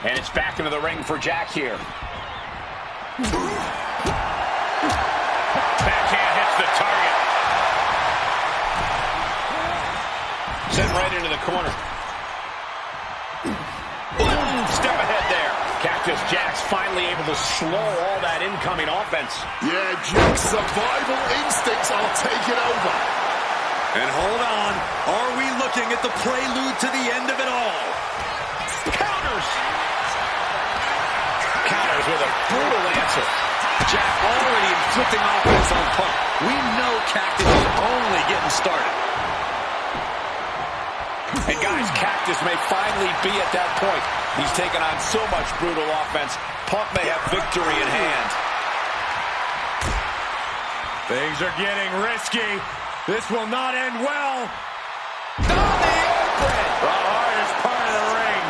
And it's back into the ring for Jack here. Backhand hits the target. Sent right into the corner. Step ahead there. Cactus Jack's finally able to slow all that incoming offense. Yeah, Jack's survival instincts are taking over. And hold on, are we looking at the prelude to the end of it all? Counters! Counters with a brutal answer. Jack already inflicting offense on Punk. We know Cactus is only getting started. And guys, Cactus may finally be at that point. He's taken on so much brutal offense, Punk may have victory in hand. Things are getting risky. This will not end well. On the apron! The hardest part of the ring.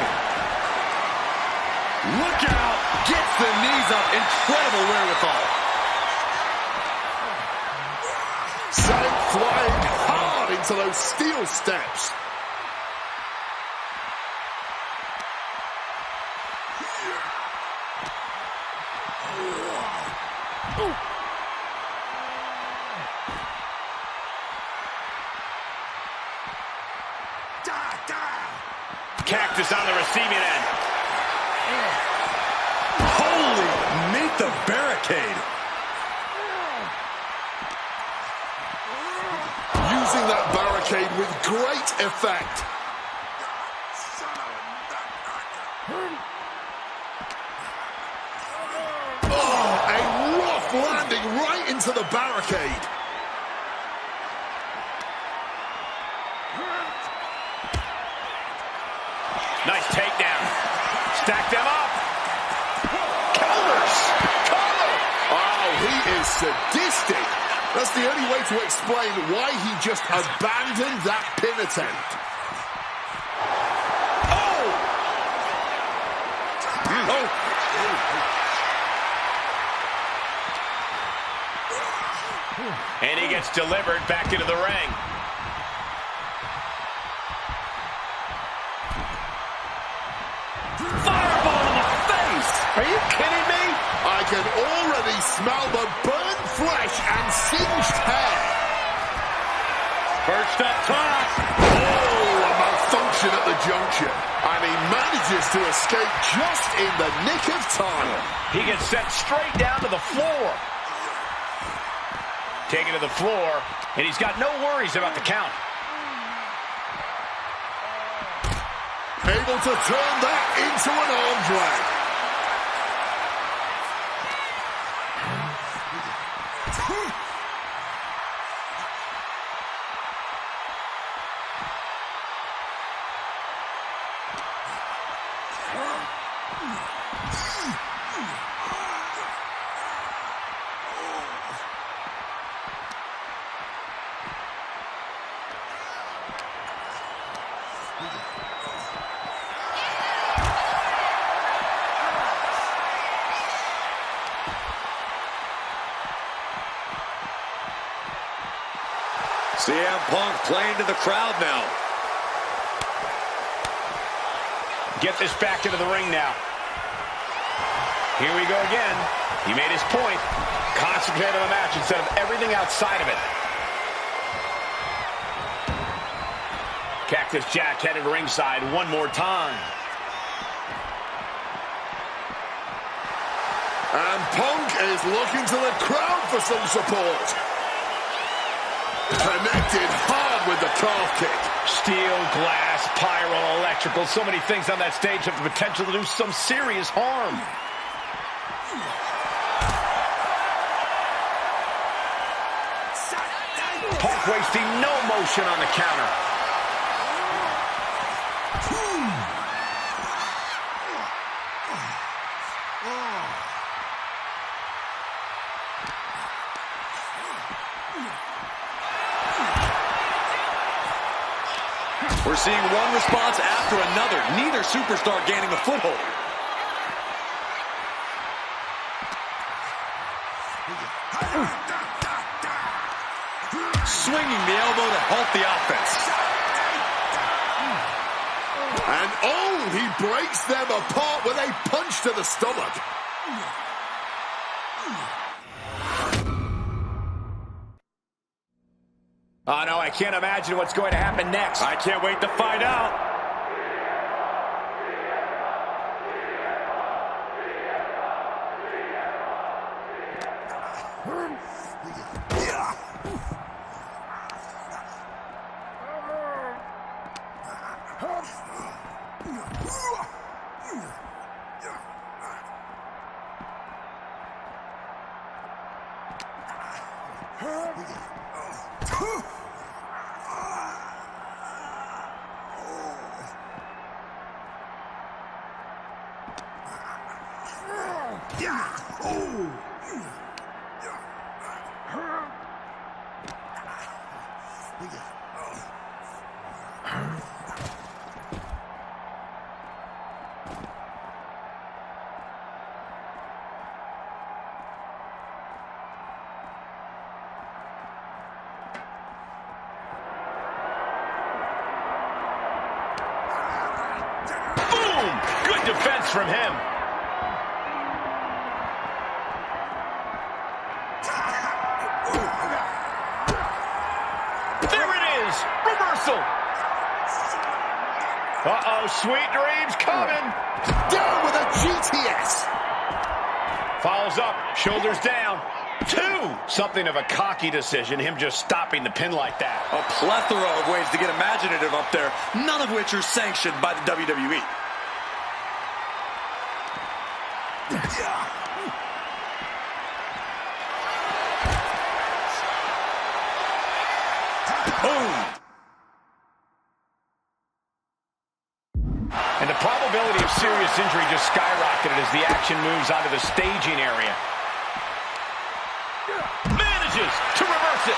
Look out! Gets the knees up. Incredible wherewithal. Sent flying hard into those steel steps. Cactus on the receiving end. Holy, meet the barricade. Using that barricade with great effect. Oh, a rough landing right into the barricade. Nice takedown. Stack them up. Counters. Cover. Oh, he is sadistic. That's the only way to explain why he just abandoned that pin attempt. Oh! Oh! And he gets delivered back into the ring. Fireball in the face! Are you kidding me? I can already smell the burnt flesh and singed hair. Perched up top. Oh, a malfunction at the junction. And he manages to escape just in the nick of time. He gets sent straight down to the floor. Taken to the floor, and he's got no worries about the count. Able to turn that into an arm drag. CM Punk playing to the crowd now. Get this back into the ring now. Here we go again. He made his point. Concentrate on the match instead of everything outside of it. Cactus Jack headed ringside one more time. And Punk is looking to the crowd for some support. Connected hard with the calf kick. Steel, glass, pyro, electrical. So many things on that stage have the potential to do some serious harm. Punk wasting no motion on the counter. We're seeing one response after another. Neither superstar gaining a foothold. Swinging the elbow to halt the offense. And oh, he breaks them apart with a punch to the stomach. Oh, no, I can't imagine what's going to happen next. I can't wait to find out. Good defense from him. There it is. Reversal. Uh-oh, sweet dreams coming. Down with a GTS. Follows up, shoulders down. 2. Something of a cocky decision, him just stopping the pin like that. A plethora of ways to get imaginative up there, none of which are sanctioned by the WWE. Boom. And the probability of serious injury just skyrocketed as the action moves onto the staging area. Manages to reverse it.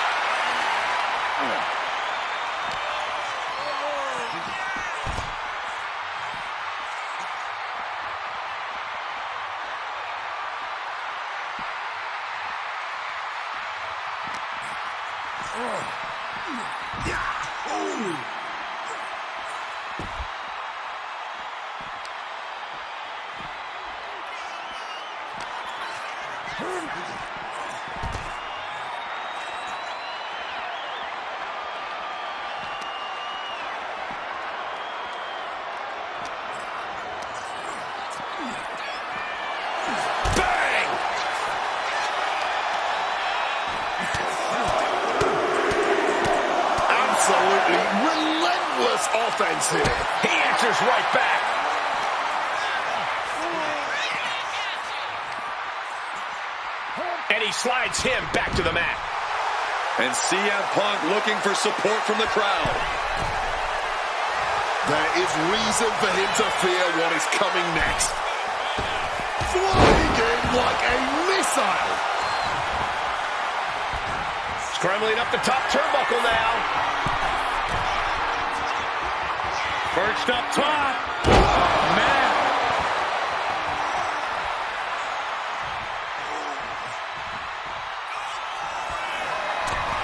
Absolutely relentless offense here. He answers right back. And he slides him back to the mat. And CM Punk looking for support from the crowd. There is reason for him to fear what is coming next. Flying in like a missile. Scrambling up the top turnbuckle now. Perched up top. Oh, man.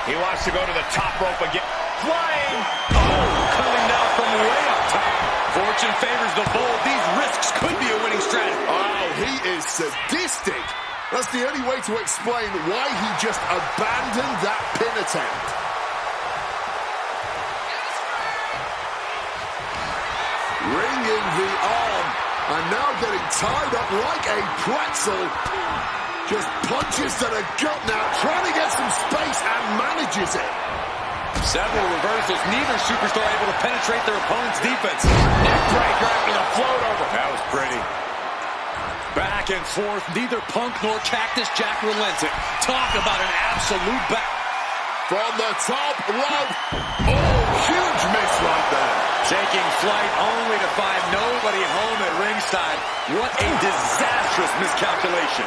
He wants to go to the top rope again. Flying. Oh, coming down from way up top. Fortune favors the bold. These risks could be a winning strategy. Oh, he is sadistic. That's the only way to explain why he just abandoned that pin attempt. swinging the arm, and now getting tied up like a pretzel. Just punches to the gut now, trying to get some space and manages it. Several reversals, neither superstar able to penetrate their opponent's defense. Neckbreaker after the float over. That was pretty. Back and forth, neither Punk nor Cactus Jack relented. Talk about an absolute battle. From the top rope. Oh, huge miss right there. Taking flight only to find nobody home at ringside. What a disastrous miscalculation.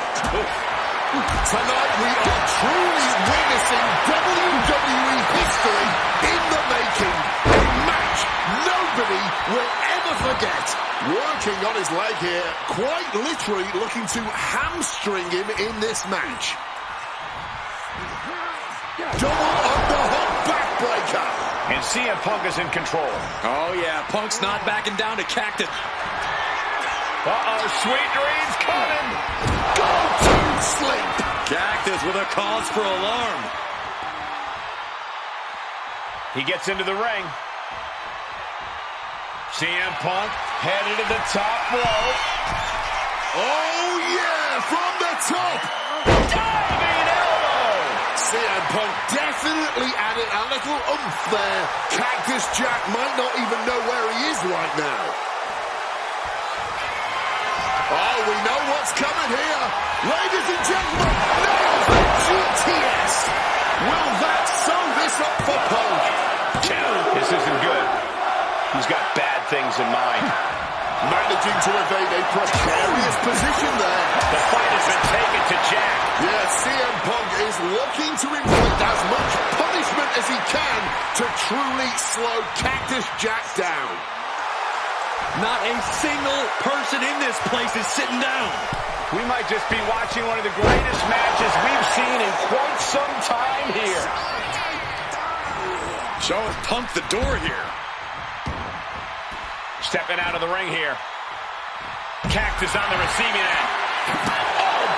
Tonight we are truly witnessing WWE history in the making. A match nobody will ever forget. Working on his leg here, quite literally looking to hamstring him in this match. Double underhook backbreaker. And CM Punk is in control. Oh, yeah, Punk's not backing down to Cactus. Uh-oh, sweet dreams coming. Go to sleep. Cactus with a cause for alarm. He gets into the ring. CM Punk headed to the top rope. Oh, yeah, from the top. Diving elbow. CM Punk definitely added a little oomph there. Cactus Jack might not even know where he is right now. Oh, we know what's coming here. Ladies and gentlemen, nails the GTS. Will that sew this up for Punk? This isn't good. He's got bad things in mind. Managing to evade a precarious position there. The fight has been taken to Jack. Yeah, CM Punk is looking to inflict as much punishment as he can to truly slow Cactus Jack down. Not a single person in this place is sitting down. We might just be watching one of the greatest matches we've seen in quite some time here. Showing Punk the door here. Stepping out of the ring here. Cactus on the receiving end. Oh!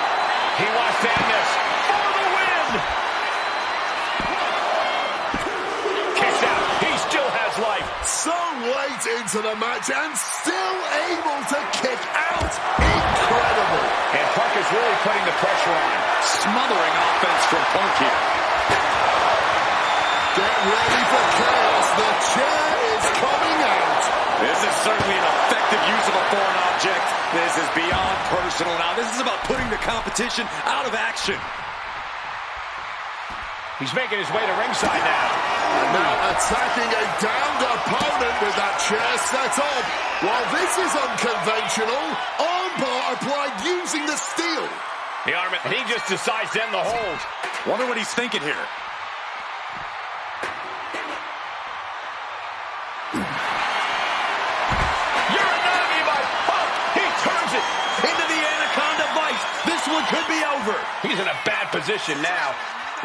He wants to end this. For the win! Kiss out. He still has life. So late into the match and still able to kick out. Incredible. And Punk is really putting the pressure on. Smothering offense from Punk here. Get ready for chaos. The chair is coming out. This is certainly an effective use of a foreign object. This is beyond personal now. This is about putting the competition out of action. He's making his way to ringside now. And now attacking a downed opponent with that chair set up. While this is unconventional, armbar applied using the steel. The arm, and he just decides to end the hold. Wonder what he's thinking here. Could be over. He's in a bad position now.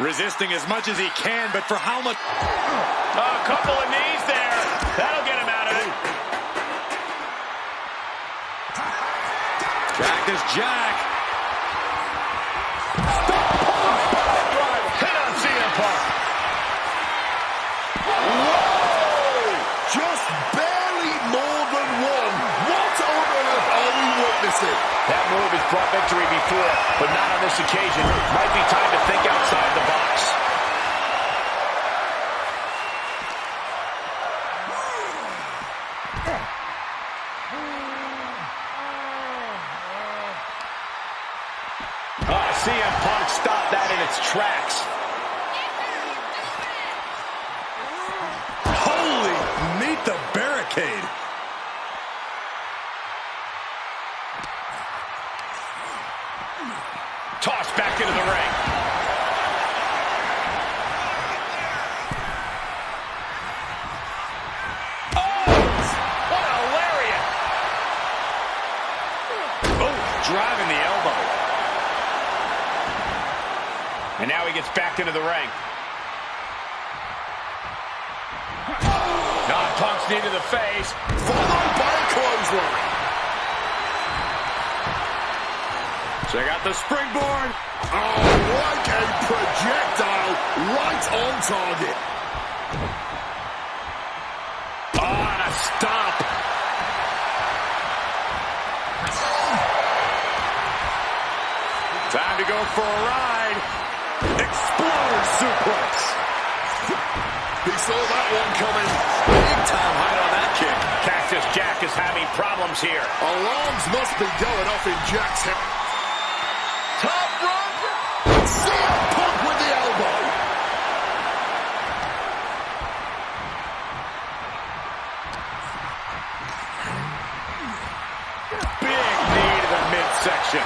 Resisting as much as he can, but for how much? A couple of knees there. That'll get him out of it. Cactus Jack. Hit on CM Punk. Whoa! Just barely more than one. What on earth are we witnessing? That move has brought victory before, but not on this occasion. Might be time to think outside the box. CM Punk stopped that in its tracks. Holy, meet the barricade. Tossed back into the ring. Oh! What a lariat! Oh, driving the elbow. And now he gets back into the ring. Punk's knee to the face. Followed by a clothesline. Check out the springboard. Oh, like a projectile right on target. Oh, and a stop. Time to go for a ride. Exploder suplex. He saw that one coming. Big time height on that kick. Cactus Jack is having problems here. Alarms must be going off in Jack's head. Top rope. CM Punk with the elbow. Big knee to the midsection.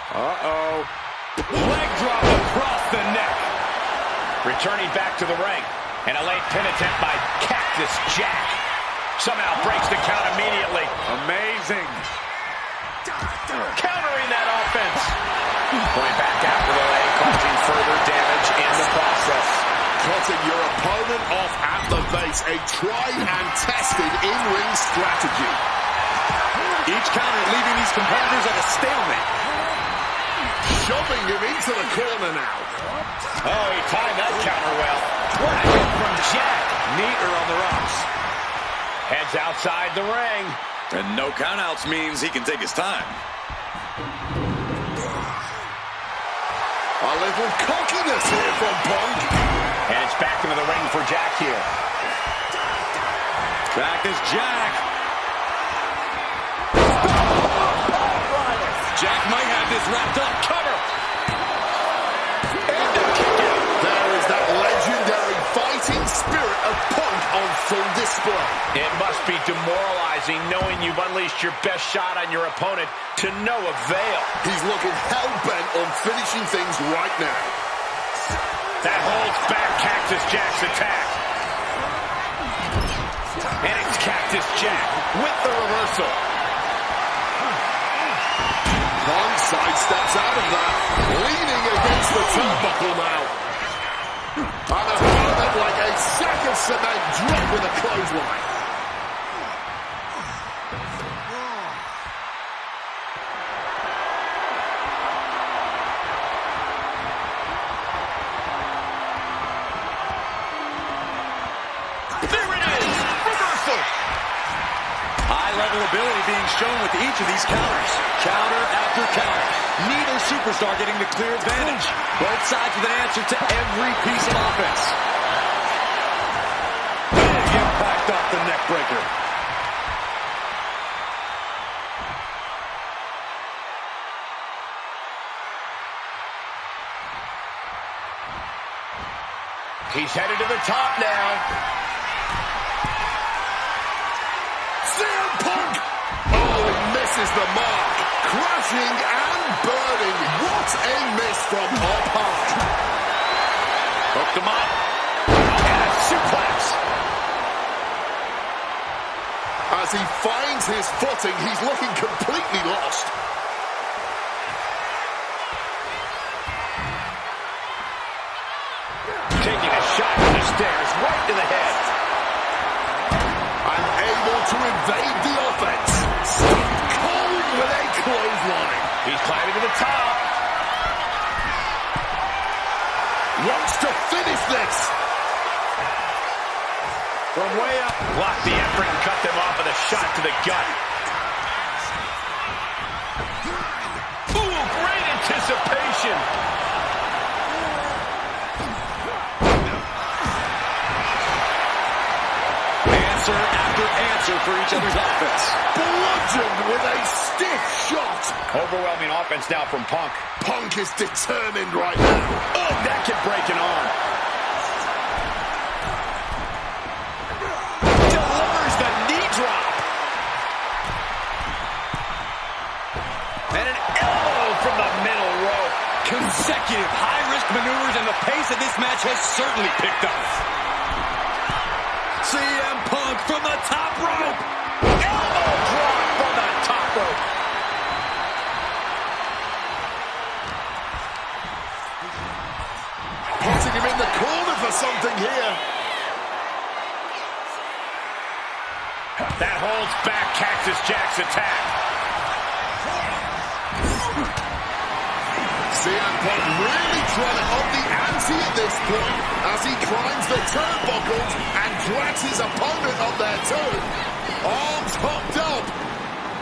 Uh-oh. Leg drop across the neck. Returning back to the ring. And a late pin attempt by Cactus Jack. Somehow breaks the count immediately. Amazing. Countering that offense. Going back out with a leg, causing further damage in the process. Cutting your opponent off at the base. A tried and tested in-ring strategy. Each counter leaving these competitors at a stalemate. Shoving him into the corner now. Oh, he timed that counter well. What a hit from Jack. Neater on the ropes. Heads outside the ring. And no countouts means he can take his time. A little cockiness here from Punk. And it's back into the ring for Jack here. Cactus Jack. Jack might have this wrapped up. Cover. And a kick out. There is that legendary fighting spirit of Punk on full display. It must be demoralizing knowing you've unleashed your best shot on your opponent to no avail. He's looking hell-bent on finishing things right now. That holds back Cactus Jack's attack. And it's Cactus Jack with the reversal. Punk sidesteps out of that, leaning against the turnbuckle now. And a moment like a sack of cement dropped with a clothesline. There it is! Reversal! High-level ability being shown with each of these counters. Counter after counter. Neither superstar getting the clear advantage. Both sides with an answer to every piece of offense. Big impact off the neck breaker. He's headed to the top now. CM Punk! Oh, he misses the mark. Crashing and burning. What a miss from up high. Hooked him up. And a suplex. As he finds his footing, he's looking completely lost. Taking a shot to the stairs, right to the head. Unable to evade the offense. Stone Cold with a clothesline. He's climbing to the top. Wants to finish this. From way up. Blocked the effort and cut them off with a shot to the gut. Ooh, great anticipation. Answer after answer for each other's offense. Bludgeoned with a stiff shot. Overwhelming offense now from Punk. Punk is determined right now. Oh, that could break an arm. Delivers the knee drop. And an elbow from the middle rope. Consecutive high-risk maneuvers, and the pace of this match has certainly picked up. CM Punk from the top rope. Elbow drop from the top rope. Putting him in the corner for something here. That holds back Cactus Jack's attack. CM Punk really trying to up the ante at this this point as he climbs the turnbuckles and drags his opponent up there too. Arms hooked up.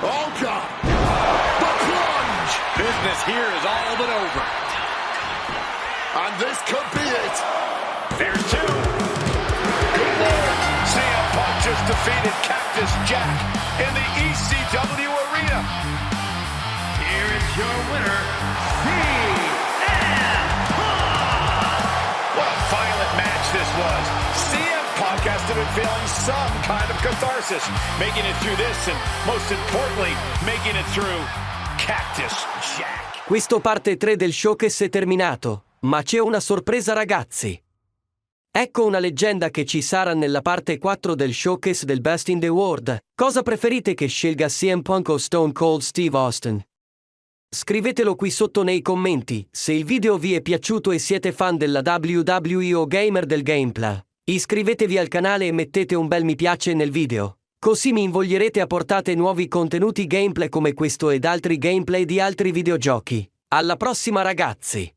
Oh God. The plunge. Business here is all but over. And this could be it. There's two. Good Lord. CM Punk just defeated Cactus Jack in the ECW arena. Here is your winner, CM Punk! What a violent match this was. CM Punk has to be feeling some kind of catharsis, making it through this and, most importantly, making it through Cactus Jack. Questo parte 3 del showcase è terminato, ma c'è una sorpresa ragazzi. Ecco una leggenda che ci sarà nella parte 4 del showcase del Best in the World. Cosa preferite che scelga CM Punk o Stone Cold Steve Austin? Scrivetelo qui sotto nei commenti, se il video vi è piaciuto e siete fan della WWE o gamer del gameplay. Iscrivetevi al canale e mettete un bel mi piace nel video. Così mi invoglierete a portare nuovi contenuti gameplay come questo ed altri gameplay di altri videogiochi. Alla prossima ragazzi!